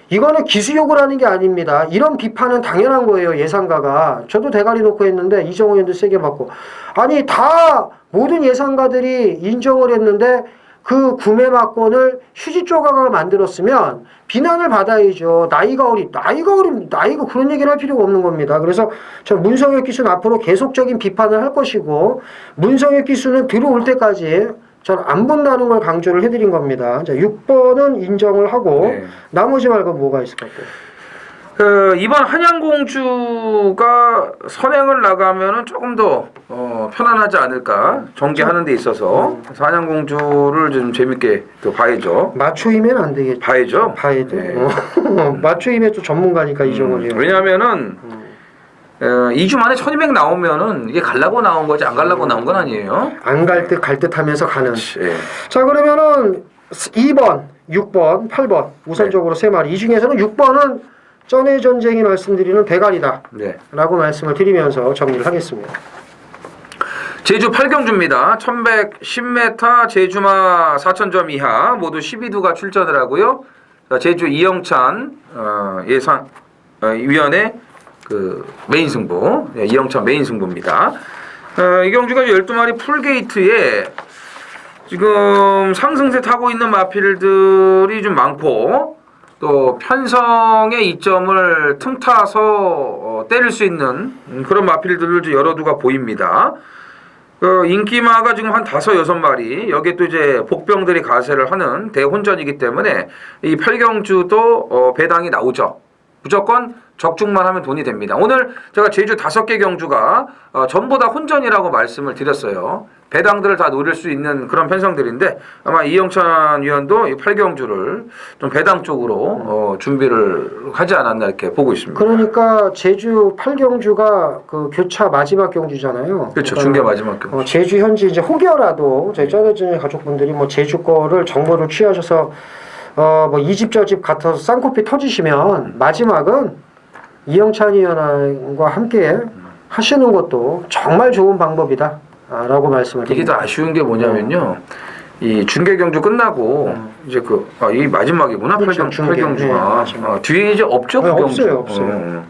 이거는 기수욕을 하는 게 아닙니다. 이런 비판은 당연한 거예요. 예상가가. 저도 대가리 놓고 했는데 이정호 의원도 세게 받고. 아니 다 모든 예상가들이 인정을 했는데 그 구매 막권을 휴지 조각을 만들었으면 비난을 받아야죠. 나이가 그런 얘기를 할 필요가 없는 겁니다. 그래서 저 문성혁 기수는 앞으로 계속적인 비판을 할 것이고, 문성혁 기수는 들어올 때까지 저는 안 본다는 걸 강조를 해드린 겁니다. 자, 6번은 인정을 하고, 네. 나머지 말고 뭐가 있을 것 같아요? 이번 한양공주가 선행을 나가면은 조금 더 편안하지 않을까 정계하는 데 있어서. 그래서 한양공주를 좀 재밌게 또 봐야죠. 맞추이면 안 되겠죠. 봐야죠. 봐야 돼. 네. 맞추임의 또 전문가니까 이정원이. 왜냐하면은 2주 만에 1200 나오면은 이게 갈라고 나온 거지 안 갈라고 나온 건 아니에요. 안 갈 듯 갈 듯 하면서 가는. 예. 자, 그러면은 2번, 6번, 8번 우선적으로 세 마리. 이 중에서는 6번은 전의 전쟁이 말씀드리는 대가리다 네. 라고 말씀을 드리면서 정리를 하겠습니다. 제주 8경주입니다. 1110m 제주마 4000점 이하 모두 12두가 출전을 하고요. 자, 제주 이영찬 예상 위원회 그 메인 승부, 이영찬 메인 승부입니다. 이 경주가 12마리 풀게이트에 지금 상승세 타고 있는 마필들이 좀 많고, 또 편성의 이점을 틈타서 때릴 수 있는 그런 마필들을 여러 두가 보입니다. 인기마가 지금 한 5, 6마리, 여기에 또 이제 복병들이 가세를 하는 대혼전이기 때문에 이 8경주도 배당이 나오죠. 무조건 적중만 하면 돈이 됩니다. 오늘 제가 제주 5개 경주가 전부 다 혼전이라고 말씀을 드렸어요. 배당들을 다 노릴 수 있는 그런 편성들인데, 아마 이영찬 위원도 이 8경주를 좀 배당 쪽으로 준비를 하지 않았나 이렇게 보고 있습니다. 그러니까 제주 8경주가 그 교차 마지막 경주잖아요. 그렇죠. 그러니까 중계 마지막 경주. 제주 현지 이제 혹여라도 저희 쩌러진 가족분들이 뭐 제주 거를 정보를 취하셔서 뭐 이 집 저 집 같아서 쌍코피 터지시면 마지막은 이영찬 의원과 함께 하시는 것도 정말 좋은 방법이다 라고 말씀을 이게 드립니다. 더 아쉬운 게 뭐냐면요. 이 중계 경주 끝나고 이제 이 마지막이구나. 그렇죠, 중계. 8경주가 네, 마지막. 뒤에 이제 없죠. 네, 그 경주. 없어요.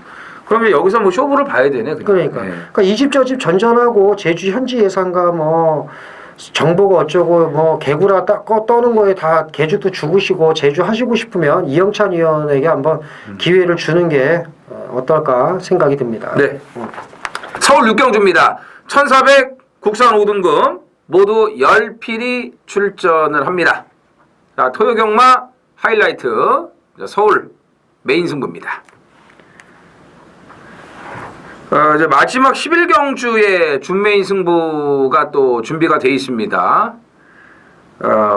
그러면 여기서 뭐 쇼부를 봐야 되네. 그냥. 그러니까 이 집 저 집 전전하고 제주 현지 예상가 뭐 정보가 어쩌고 뭐 개구라 떠는 거에 다 개주도 죽으시고 제주 하시고 싶으면 이영찬 의원에게 한번 기회를 주는 게 어떨까 생각이 듭니다. 네. 서울 6경주입니다. 1400 국산 5등급 모두 10필이 출전을 합니다. 자, 토요경마 하이라이트 서울 메인 승부입니다. 이제 마지막 11경주의 준메인 승부가 또 준비가 되어 있습니다.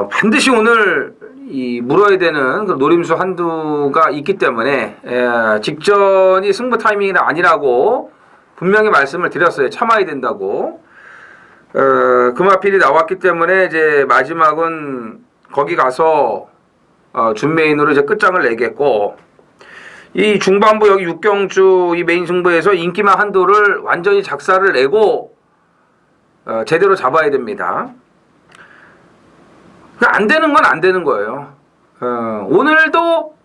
반드시 오늘 물어야 되는 그 노림수 한두가 있기 때문에 직전이 승부 타이밍이 아니라고 분명히 말씀을 드렸어요. 참아야 된다고. 금화필이 나왔기 때문에 이제 마지막은 거기 가서 준메인으로 이제 끝장을 내겠고, 이 중반부 여기 6경주 이 메인 승부에서 인기만 한도를 완전히 작사를 내고 제대로 잡아야 됩니다. 안 되는 건 안 되는 거예요. 오늘도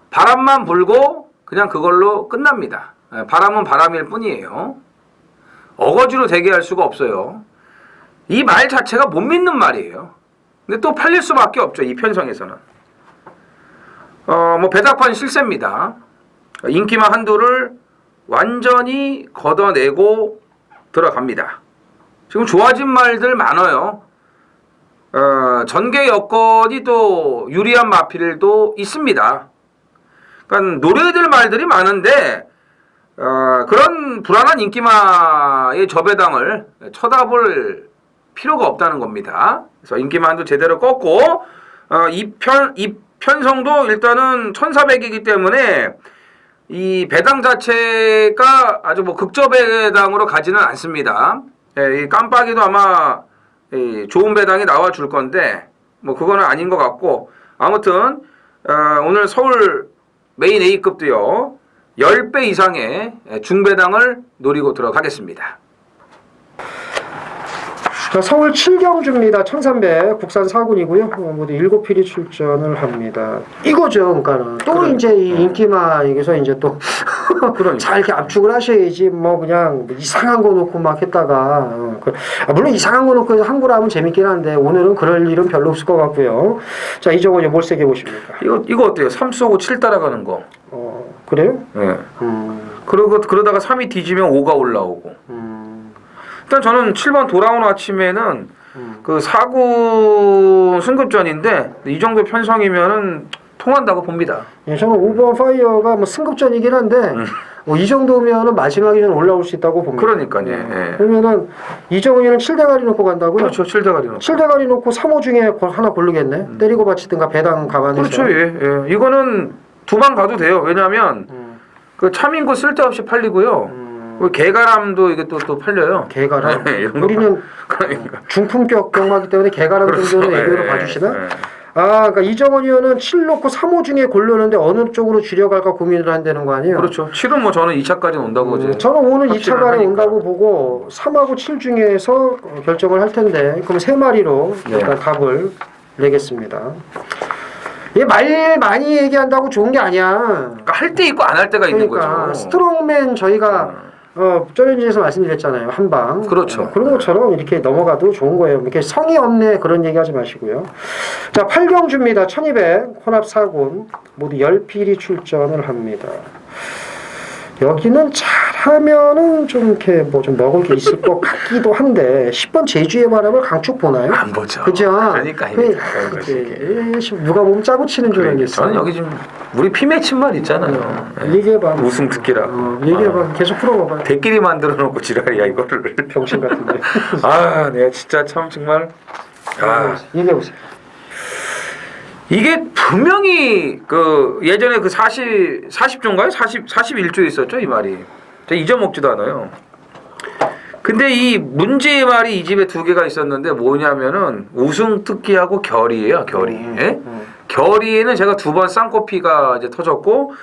바람만 불고 그냥 그걸로 끝납니다. 바람은 바람일 뿐이에요. 어거지로 대기할 수가 없어요. 이 말 자체가 못 믿는 말이에요. 근데 또 팔릴 수밖에 없죠. 이 편성에서는. 뭐 배닥판 실세입니다. 인기만 한도를 완전히 걷어내고 들어갑니다. 지금 좋아진 말들 많아요. 전개 여건이 또 유리한 마필도 있습니다. 그러니까 노려야 될 말들이 많은데 그런 불안한 인기마의 저배당을 쳐다볼 필요가 없다는 겁니다. 그래서 인기만도 제대로 꺾고 이 편성도 일단은 1,400이기 때문에 이 배당 자체가 아주 뭐 극저배당으로 가지는 않습니다. 이 깜빡이도 아마 좋은 배당이 나와 줄 건데 뭐 그거는 아닌 것 같고 아무튼 오늘 서울 메인 A급도요 10배 이상의 중배당을 노리고 들어가겠습니다. 자, 서울 7경주입니다. 1300 국산 4군이고요. 모두 7필이 출전을 합니다. 이거죠. 그러니까는 또 그래. 이제 이 인기마에서 이제 또 잘 이렇게 압축을 하셔야지 뭐 그냥 이상한 거 놓고 막 했다가 물론 이상한 거 놓고 함부로 하면 재밌긴 한데 오늘은 그럴 일은 별로 없을 것 같고요. 자, 이정은 뭘 세게 보십니까? 이거 어때요? 3 쏘고 7 따라가는 거. 그래요? 네. 그러다가 3이 뒤지면 5가 올라오고. 일단 저는 7번 돌아오는 아침에는 그 4구 승급전인데 이 정도 편성이면은 통한다고 봅니다. 예, 저는 5번 파이어가 뭐 승급전이긴 한데 뭐 이 정도면은 마지막에 좀 올라올 수 있다고 봅니다. 그러니까요. 예. 그러면은 이정은이는 7대가리 놓고 간다고요? 그렇죠. 7대가리 놓고. 7대가리 놓고 3호 중에 하나 고르겠네. 때리고 받치든가 배당 감안해서. 그렇죠. 예. 이거는 두 방 가도 돼요. 왜냐하면 그 차민고 쓸데없이 팔리고요. 그 개가람도 이게 또 팔려요. 개가람. 네, 이런 거 우리는 그러니까. 중품격 경마기 때문에 개가람 정도는 그렇죠. 애교로 예, 봐주시나? 예. 그러니까 이정원 의원은 7 놓고 3호 중에 고르는데 어느 쪽으로 줄여갈까 고민을 한다는 거 아니에요? 그렇죠. 7은 뭐 저는 2차까지 온다고 이제. 저는 오늘 2차 확신을 가에 하니까. 온다고 보고 3하고 7 중에서 결정을 할 텐데 그럼 3마리로 네. 일단 답을 내겠습니다. 얘 말 많이 얘기한다고 좋은 게 아니야. 그러니까 할 때 있고 안 할 때가 있는 그러니까 거죠. 스트롱맨 저희가 쩌렌지에서 말씀드렸잖아요. 한방. 그렇죠. 그런 것처럼 이렇게 넘어가도 좋은 거예요. 이렇게 성의 없네 그런 얘기하지 마시고요. 자, 8경주입니다. 1200 혼합 4군 모두 10필이 출전을 합니다. 여기는 잘하면은 좀 이렇게 뭐 좀 먹을 게 있을 것 같기도 한데 10번 제주의 바람을 강축 보나요? 안 보죠. 그죠? 그러니까 누가 보면 짜고 치는 줄 알겠어. 저는 여기 지금 우리 피 맺힌 말 있잖아요. 얘기해봐. 우승 특기라. 얘기해봐. 계속 풀어봐봐. 대끼리 만들어 놓고 지랄이야 이거를. 병신 같은데. 내가 진짜 참 정말. 얘기해보세요. 이게 분명히 그 예전에 그 40조인가요? 41조 있었죠 이 말이. 제가 잊어먹지도 않아요. 근데 이 문제의 말이 이 집에 두 개가 있었는데 뭐냐면은 우승 특기하고 결의예요. 결의. 예? 결의에는 제가 2번 쌍코피가 이제 터졌고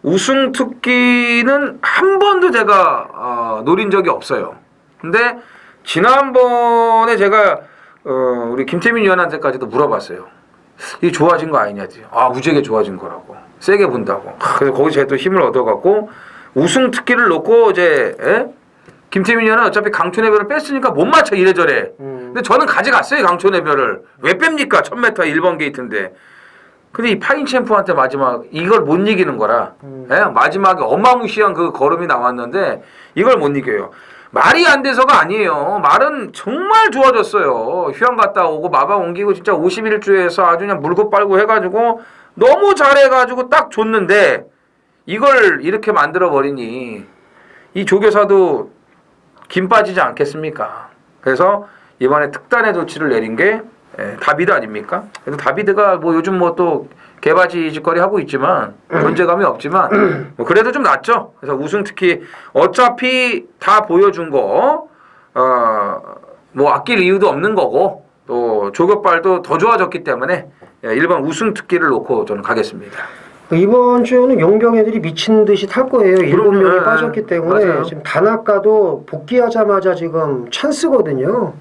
우승 특기는 한 번도 제가 노린 적이 없어요. 근데 지난번에 제가 우리 김태민 위원한테까지도 물어봤어요. 이게 좋아진 거 아니냐지. 무지하게 좋아진 거라고. 세게 본다고. 그래서 거기서 제가 또 힘을 얻어갖고 우승 특기를 놓고 이제 김태민 의원은 어차피 강촌해별을 뺐으니까 못 맞춰 이래저래. 근데 저는 가져갔어요 강촌해별을. 왜 뺍니까? 1000m 1번 게이트인데. 근데 이 파인 챔프한테 마지막 이걸 못 이기는 거라. 마지막에 어마무시한 그 걸음이 나왔는데 이걸 못 이겨요. 말이 안 돼서가 아니에요. 말은 정말 좋아졌어요. 휴양 갔다 오고 마방 옮기고 진짜 51주에서 아주 그냥 물고 빨고 해가지고 너무 잘해가지고 딱 줬는데 이걸 이렇게 만들어 버리니 이 조교사도 김 빠지지 않겠습니까? 그래서 이번에 특단의 조치를 내린 게 다비드 아닙니까? 그래도 다비드가 뭐 요즘 뭐 또 개바지 짓거리 하고 있지만 존재감이 없지만 뭐 그래도 좀 낫죠. 그래서 우승 특히 어차피 다 보여준 거 뭐 아낄 이유도 없는 거고 또 조격발도 더 좋아졌기 때문에 1번 우승 특기를 놓고 저는 가겠습니다. 이번 주에는 용병 애들이 미친 듯이 탈 거예요. 7명이 빠졌기 때문에 맞아요. 지금 단아까도 복귀하자마자 지금 찬스거든요.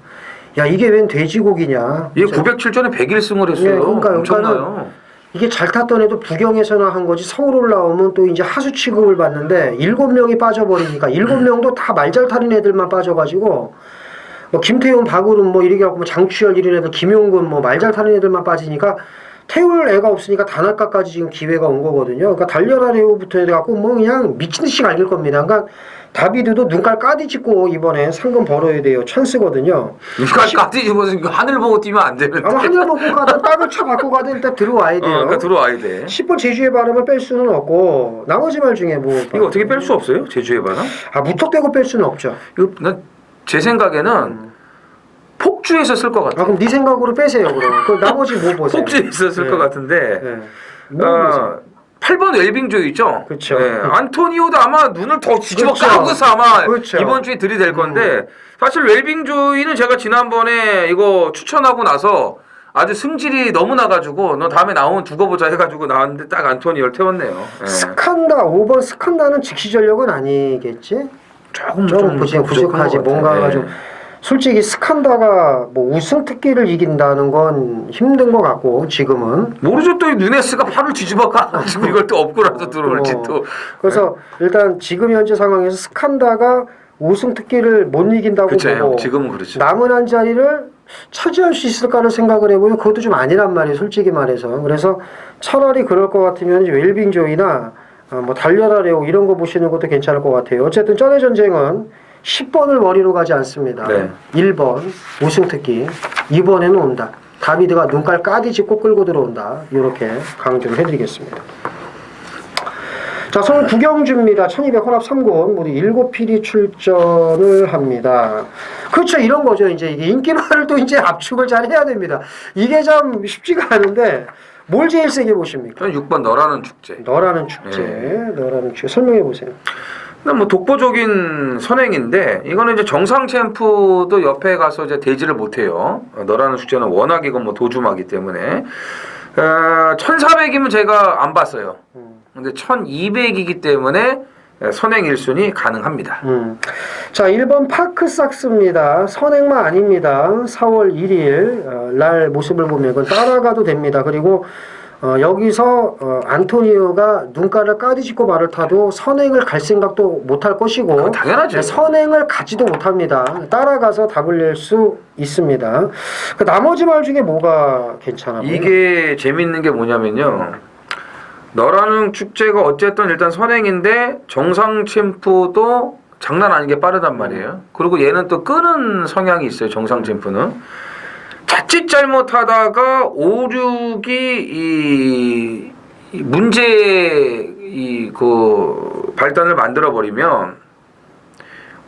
야, 이게 웬 돼지고기냐. 이게 907전에 101승을 했어요. 그러니까요. 엄청나요. 이게 잘 탔던 애도 부경에서나 한 거지 서울 올라오면 또 이제 하수 취급을 받는데 7명이 빠져버리니까 7명도 다 말 잘 타는 애들만 빠져가지고 뭐 김태훈, 박우름 뭐 이렇게 하고 뭐 장추열 이런 애들 김용근 뭐 말 잘 타는 애들만 빠지니까 태울 애가 없으니까 단아까까지 지금 기회가 온 거거든요. 그러니까 달려라 레오부터 해갖고 뭐 그냥 미친 듯이 갈길 겁니다. 그러니까 다비드도 눈깔 까디짓고 이번에 상금 벌어야 돼요. 찬스거든요. 눈깔 까뒤집어서 하늘 보고 뛰면 안 되는데. 아마 하늘 보고 가든 땅을 쳐 갖고 가든 일단 들어와야 돼요. 그러니까 들어와야 돼. 10번 제주의 바람을 뺄 수는 없고 나머지 말 중에 뭐 이거 어떻게 뺄 수 없어요? 제주의 바람? 무턱대고 뺄 수는 없죠. 이거 제 생각에는 폭주에서 쓸 것 같아요. 그럼 네 생각으로 빼세요. 그럼 그 나머지 뭐 보세요. 폭주에서 쓸 것 같은데. 네. 뭐 보세요. 8번 웰빙조이죠. 그렇죠. 네, 안토니오도 아마 눈을 더 뒤집어 그렇죠. 까고서 아마 그렇죠. 이번 주에 들이댈 건데 사실 웰빙조이는 제가 지난번에 이거 추천하고 나서 아주 승질이 너무 나가지고 너 다음에 나오면 두고 보자 해가지고 나왔는데 딱 안토니오를 태웠네요. 네. 스칸다 5번 스칸다는 직시 전력은 아니겠지? 조금 좀 부족하지. 뭔가가 좀 솔직히 스칸다가 뭐 우승 특기를 이긴다는 건 힘든 것 같고 지금은 모르죠. 또 이 누네스가 팔을 뒤집어 가지고 이걸 또 업고라도 들어올지 또. 그래서 일단 지금 현재 상황에서 스칸다가 우승 특기를 못 이긴다고 그쵸, 보고 지금은 그렇죠. 남은 한 자리를 차지할 수 있을까를 생각을 해보면 그것도 좀 아니란 말이에요. 솔직히 말해서. 그래서 차라리 그럴 것 같으면 웰빙조이나 뭐 달려라 레오 이런 거 보시는 것도 괜찮을 것 같아요. 어쨌든 전의 전쟁은 10번을 머리로 가지 않습니다. 네. 1번 우승 특기 이번에는 온다. 다비드가 눈깔 까디집고 끌고 들어온다. 이렇게 강조를 해드리겠습니다. 자, 선 구경주입니다. 1200 혼합 3군 모두 7필이 출전을 합니다. 그렇죠. 이런 거죠. 이제 이게 인기말을 또 이제 압축을 잘 해야 됩니다. 이게 참 쉽지가 않은데 뭘 제일 세게 보십니까? 저는 6번 너라는 축제. 너라는 축제. 너라는 축제. 설명해 보세요. 뭐 독보적인 선행인데 이거는 이제 정상 챔프도 옆에 가서 이제 대지를 못해요. 너라는 축제는 워낙 이건 뭐 도주마기 때문에 1400이면 제가 안 봤어요. 근데 1200이기 때문에 선행 1순위 가능합니다. 자, 1번 파크삭스입니다. 선행만 아닙니다. 4월 1일 날 모습을 보면 이건 따라가도 됩니다. 그리고 여기서 안토니오가 눈가를 까디짓고 말을 타도 선행을 갈 생각도 못할 것이고 당연하죠. 선행을 가지도 못합니다. 따라가서 답을 낼 수 있습니다. 그 나머지 말 중에 뭐가 괜찮아 보여요? 이게 재밌는 게 뭐냐면요. 너라는 축제가 어쨌든 일단 선행인데 정상 챔프도 장난 아니게 빠르단 말이에요. 그리고 얘는 또 끄는 성향이 있어요. 정상 챔프는. 자칫 잘못하다가 5, 6이 이 문제 그 발단을 만들어 버리면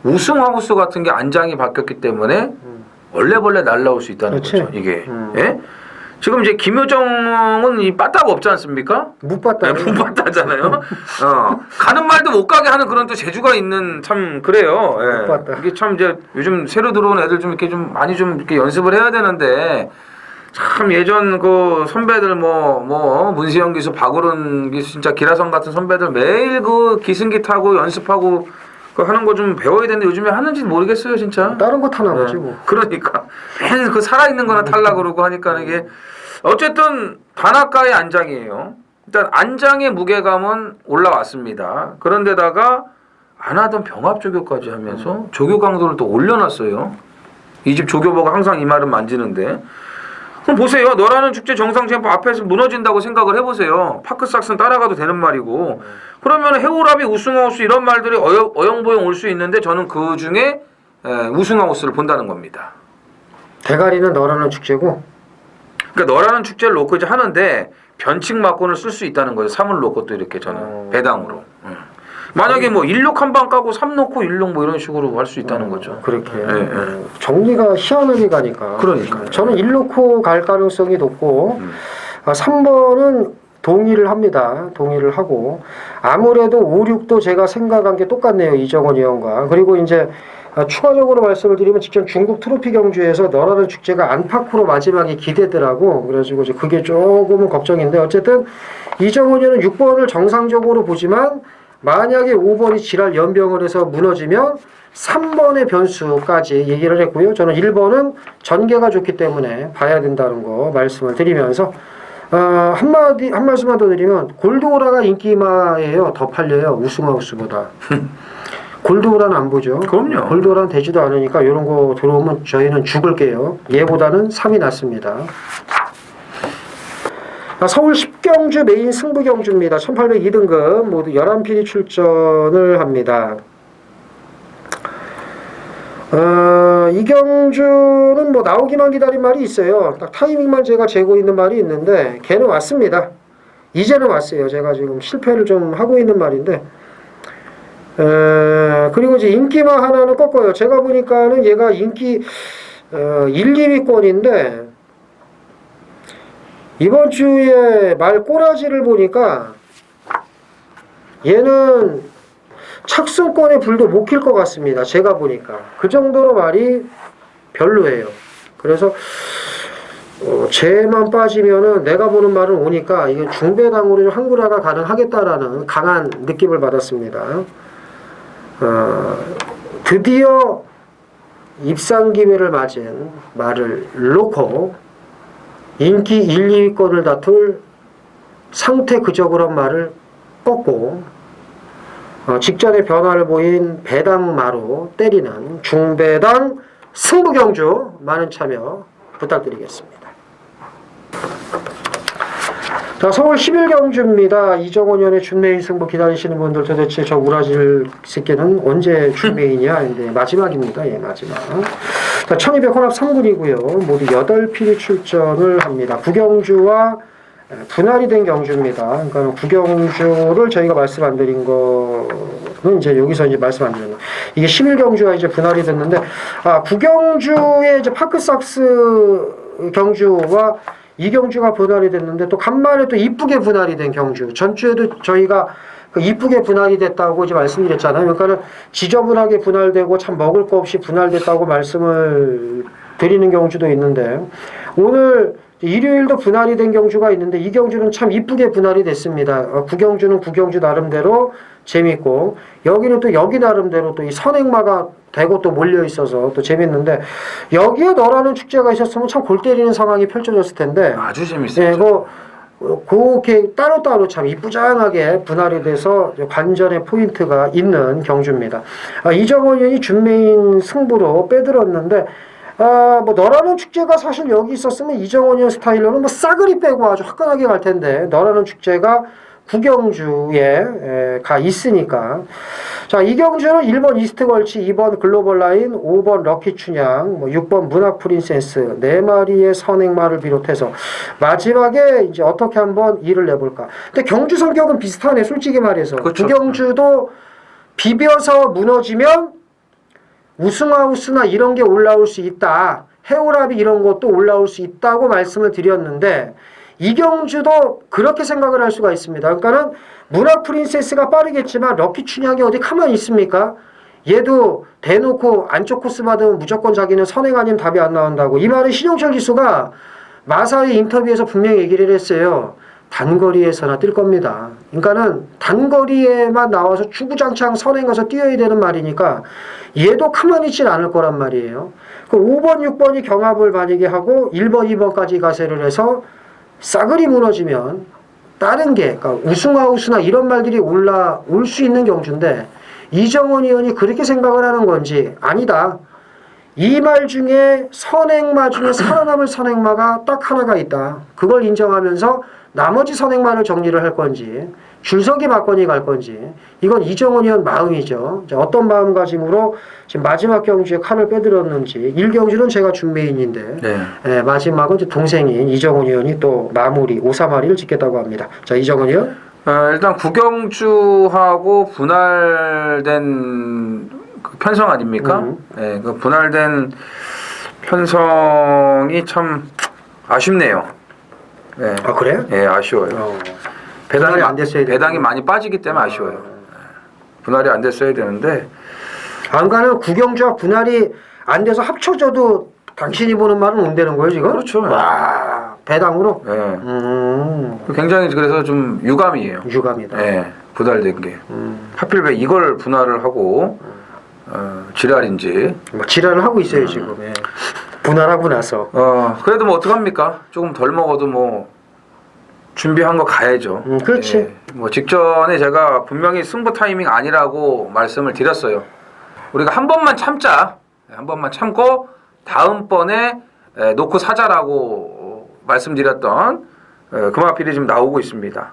우승 하우스 같은 게 안장이 바뀌었기 때문에 얼레벌레 날라올 수 있다는 그렇지. 거죠. 이게 예? 지금 이제 김효정은 이 빠따가 없지 않습니까? 묵바따. 네, 묵바따잖아요. 가는 말도 못 가게 하는 그런 또 재주가 있는 참 그래요. 예. 묵바따. 이게 참 이제 요즘 새로 들어온 애들 좀 이렇게 좀 많이 좀 이렇게 연습을 해야 되는데 참 예전 그 선배들 뭐 문세영 기수, 박우른 기수 진짜 기라성 같은 선배들 매일 그 기승기 타고 연습하고 그 하는 거 좀 배워야 되는데 요즘에 하는지 모르겠어요 진짜. 다른 거 타나 보지 뭐. 그러니까 맨 그 살아있는 거나 탈라 그러고 하니까 이게 어쨌든 단아까의 안장이에요. 일단 안장의 무게감은 올라왔습니다. 그런데다가 안 하던 병합 조교까지 하면서 조교 강도를 또 올려놨어요. 이 집 조교보가 항상 이 말은 만지는데 그럼 보세요. 너라는 축제 정상 챔프 앞에서 무너진다고 생각을 해보세요. 파크삭스는 따라가도 되는 말이고 그러면 해오라비 우승하우스 이런 말들이 어영부영 올 수 있는데 저는 그 중에 우승하우스를 본다는 겁니다. 대가리는 너라는 축제고 그러니까 너라는 축제를 놓고 이제 하는데 변칙 막곤을 쓸 수 있다는 거예요. 3을 놓고 또 이렇게 저는 배당으로. 만약에 뭐 1록 한 방 까고 3 놓고 1록 뭐 이런 식으로 할 수 있다는 거죠. 그렇게 네. 정리가 희한하게 가니까. 그러니까. 저는 1놓고 갈 가능성이 높고 3번은 동의를 합니다. 동의를 하고 아무래도 5, 6도 제가 생각한 게 똑같네요. 이정원 의원과. 그리고 이제 추가적으로 말씀을 드리면 직전 중국 트로피 경주에서 너라는 축제가 안팎으로 마지막에 기대더라고. 그래가지고 이제 그게 조금은 걱정인데 어쨌든 이정원 의원은 6번을 정상적으로 보지만 만약에 5번이 지랄 연병을 해서 무너지면 3번의 변수까지 얘기를 했고요. 저는 1번은 전개가 좋기 때문에 봐야 된다는 거 말씀을 드리면서 한 말씀만 더 드리면 골드오라가 인기마예요. 더 팔려요. 우승하우스보다. 골드오라는 안 보죠. 그럼요. 골드오라는 되지도 않으니까 이런 거 들어오면 저희는 죽을게요. 얘보다는 3이 낫습니다. 서울 10경주 메인 승부 경주입니다. 1802등급 모두 11필이 출전을 합니다. 이 경주는 뭐 나오기만 기다린 말이 있어요. 딱 타이밍만 제가 재고 있는 말이 있는데 걔는 왔습니다. 이제는 왔어요. 제가 지금 실패를 좀 하고 있는 말인데 그리고 이제 인기만 하나는 꺾어요. 제가 보니까는 얘가 인기 1, 2위권인데 이번 주에 말 꼬라지를 보니까 얘는 착승권의 불도 못 켤 것 같습니다. 제가 보니까 그 정도로 말이 별로예요. 그래서 쟤만 빠지면은 내가 보는 말은 오니까 이게 중배당으로 항구라가 가능하겠다라는 강한 느낌을 받았습니다. 드디어 입상 기회를 맞은 말을 놓고 인기 1, 2위권을 다툴 상태 그저그런 말을 꺾고 직전에 변화를 보인 배당마로 때리는 중배당 승부경주 많은 참여 부탁드리겠습니다. 자, 서울 11경주입니다. 이정원 의원의 준메인 승부 기다리시는 분들 도대체 저 우라질 새끼는 언제 준메인이야? 근데 마지막입니다. 예, 마지막. 자, 1200 혼합 3군이고요. 모두 8필이 출전을 합니다. 구경주와 분할이 된 경주입니다. 그러니까 구경주를 저희가 말씀 안 드린 거는 이제 여기서 이제 말씀 안 드렸나. 이게 11경주가 이제 분할이 됐는데, 구경주의 이제 파크삭스 경주와 이 경주가 분할이 됐는데 또 간만에 또 이쁘게 분할이 된 경주. 전주에도 저희가 그 이쁘게 분할이 됐다고 이제 말씀드렸잖아요. 그러니까는 지저분하게 분할되고 참 먹을 거 없이 분할됐다고 말씀을 드리는 경주도 있는데 오늘 일요일도 분할이 된 경주가 있는데 이 경주는 참 이쁘게 분할이 됐습니다. 구경주는 구경주 나름대로 재밌고 여기는 또 여기 나름대로 또 이 선행마가 되고 또 몰려 있어서 또 재밌는데 여기에 너라는 축제가 있었으면 참 골 때리는 상황이 펼쳐졌을 텐데 아주 재밌었죠. 예, 그렇게 따로따로 참 이쁘장하게 분할이 돼서 관전의 포인트가 있는 경주입니다. 이정원 의원이 준메인 승부로 빼들었는데 뭐 너라는 축제가 사실 여기 있었으면 이정원 의원 스타일로는 뭐 싸그리 빼고 아주 화끈하게 갈 텐데 너라는 축제가 구경주에 가 있으니까 자, 이 경주는 1번 이스트 걸치, 2번 글로벌 라인, 5번 럭키 춘향, 6번 문학 프린세스 4마리의 선행마를 비롯해서 마지막에 이제 어떻게 한번 일을 내볼까. 근데 경주 성격은 비슷하네, 솔직히 말해서. 그렇죠. 구경주도 비벼서 무너지면 우승하우스나 이런 게 올라올 수 있다. 해오라비 이런 것도 올라올 수 있다고 말씀을 드렸는데 이경주도 그렇게 생각을 할 수가 있습니다. 그러니까는 문학 프린세스가 빠르겠지만 럭키 춘향이 어디 가만히 있습니까? 얘도 대놓고 안쪽 코스 받으면 무조건 자기는 선행 아니면 답이 안 나온다고. 이 말은 신용철 기수가 마사의 인터뷰에서 분명히 얘기를 했어요. 단거리에서나 뛸 겁니다. 그러니까는 단거리에만 나와서 주구장창 선행 가서 뛰어야 되는 말이니까 얘도 가만히 있진 않을 거란 말이에요. 그 5번, 6번이 경합을 만약에 하고 1번, 2번까지 가세를 해서 싸그리 무너지면 다른 게 그러니까 우승하우스나 이런 말들이 올라올 수 있는 경주인데 이정원 의원이 그렇게 생각을 하는 건지 아니다. 이 말 중에 선행마 중에 살아남을 선행마가 딱 하나가 있다. 그걸 인정하면서 나머지 선행마를 정리를 할 건지 줄서기 맞건이 갈 건지 이건 이정원 의원 마음이죠. 어떤 마음가짐으로 지금 마지막 경주에 칼을 빼들었는지 1경주는 제가 준메인인데 네. 마지막은 동생인 이정원 의원이 또 마무리 5-3마리를 짓겠다고 합니다. 자, 이정원 의원. 일단 구경주하고 분할된 그 편성 아닙니까? 네, 그 분할된 편성이 참 아쉽네요. 네. 아, 그래요? 네, 아쉬워요. 분할이 안 됐어야 배당이 많이 빠지기 때문에 아쉬워요. 분할이 안 됐어야 되는데. 그러니까는 구경주와 분할이 안 돼서 합쳐져도 당신이 보는 말은 온다는 거예요, 지금? 그렇죠. 와, 배당으로? 네. 굉장히 그래서 좀 유감이에요. 유감이다. 네, 분할된 게. 하필 왜 이걸 분할을 하고 지랄인지. 뭐 지랄을 하고 있어요, 지금. 예. 분할하고 나서. 그래도 뭐 어떡합니까? 조금 덜 먹어도 뭐 준비한 거 가야죠. 그렇지. 예, 뭐 직전에 제가 분명히 승부 타이밍 아니라고 말씀을 드렸어요. 우리가 한 번만 참자. 한 번만 참고 다음번에 놓고 사자라고 말씀드렸던 금화필이 지금 나오고 있습니다.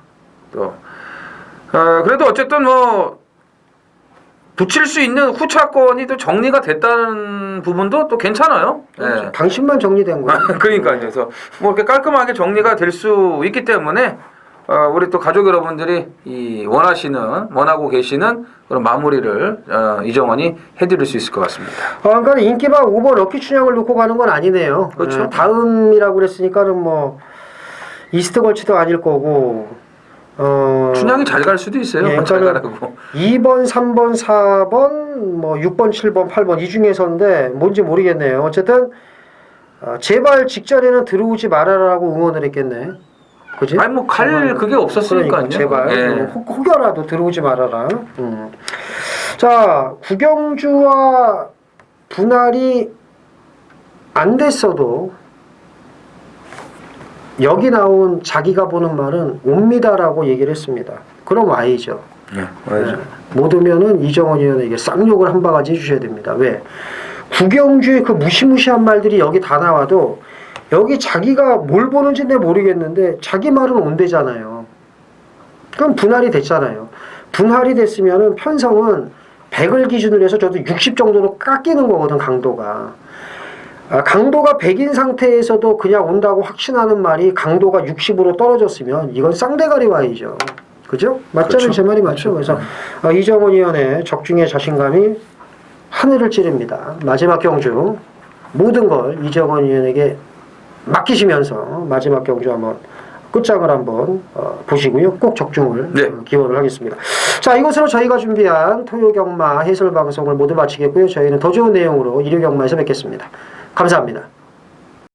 또 그래도 어쨌든 뭐 붙일 수 있는 후차권이 또 정리가 됐다는 부분도 또 괜찮아요. 예. 당신만 정리된 거예요. 그러니까요. 그래서 뭐 이렇게 깔끔하게 정리가 될 수 있기 때문에 우리 또 가족 여러분들이 이 원하고 계시는 그런 마무리를 이정원이 해드릴 수 있을 것 같습니다. 그러니까 인기박 5번 럭키 춘향을 놓고 가는 건 아니네요. 그렇죠. 다음이라고 그랬으니까는 뭐 이스트 걸치도 아닐 거고. 춘향이 잘 갈 수도 있어요. 예, 잘 그러니까 가라고. 2번, 3번, 4번, 뭐 6번, 7번, 8번 이 중에서인데 뭔지 모르겠네요. 어쨌든 제발 직전에는 들어오지 말아라라고 응원을 했겠네. 그지? 아니 뭐 갈 그게 없었으니까요. 그러니까 제발 예. 혹여라도 들어오지 말아라. 자, 구경주와 분할이 안 됐어도 여기 나온 자기가 보는 말은 옵니다라고 얘기를 했습니다. 그럼 와야죠. 네, 맞아요. 못 오면은 이정원 의원에게 쌍욕을 한 바가지 해주셔야 됩니다. 왜? 구경주의 그 무시무시한 말들이 여기 다 나와도 여기 자기가 뭘 보는지 내 모르겠는데 자기 말은 온대잖아요. 그럼 분할이 됐잖아요. 분할이 됐으면은 편성은 100을 기준으로 해서 저도 60 정도로 깎이는 거거든, 강도가. 강도가 100인 상태에서도 그냥 온다고 확신하는 말이 강도가 60으로 떨어졌으면 이건 쌍대가리 와이죠. 그죠? 맞잖아요. 그렇죠. 제 말이 맞죠. 그래서 이정원 의원의 적중의 자신감이 하늘을 찌릅니다. 마지막 경주 모든 걸 이정원 의원에게 맡기시면서 마지막 경주 한번 끝장을 한번 보시고요. 꼭 적중을 네. 기원을 하겠습니다. 자, 이것으로 저희가 준비한 토요경마 해설 방송을 모두 마치겠고요. 저희는 더 좋은 내용으로 일요경마에서 뵙겠습니다. 감사합니다.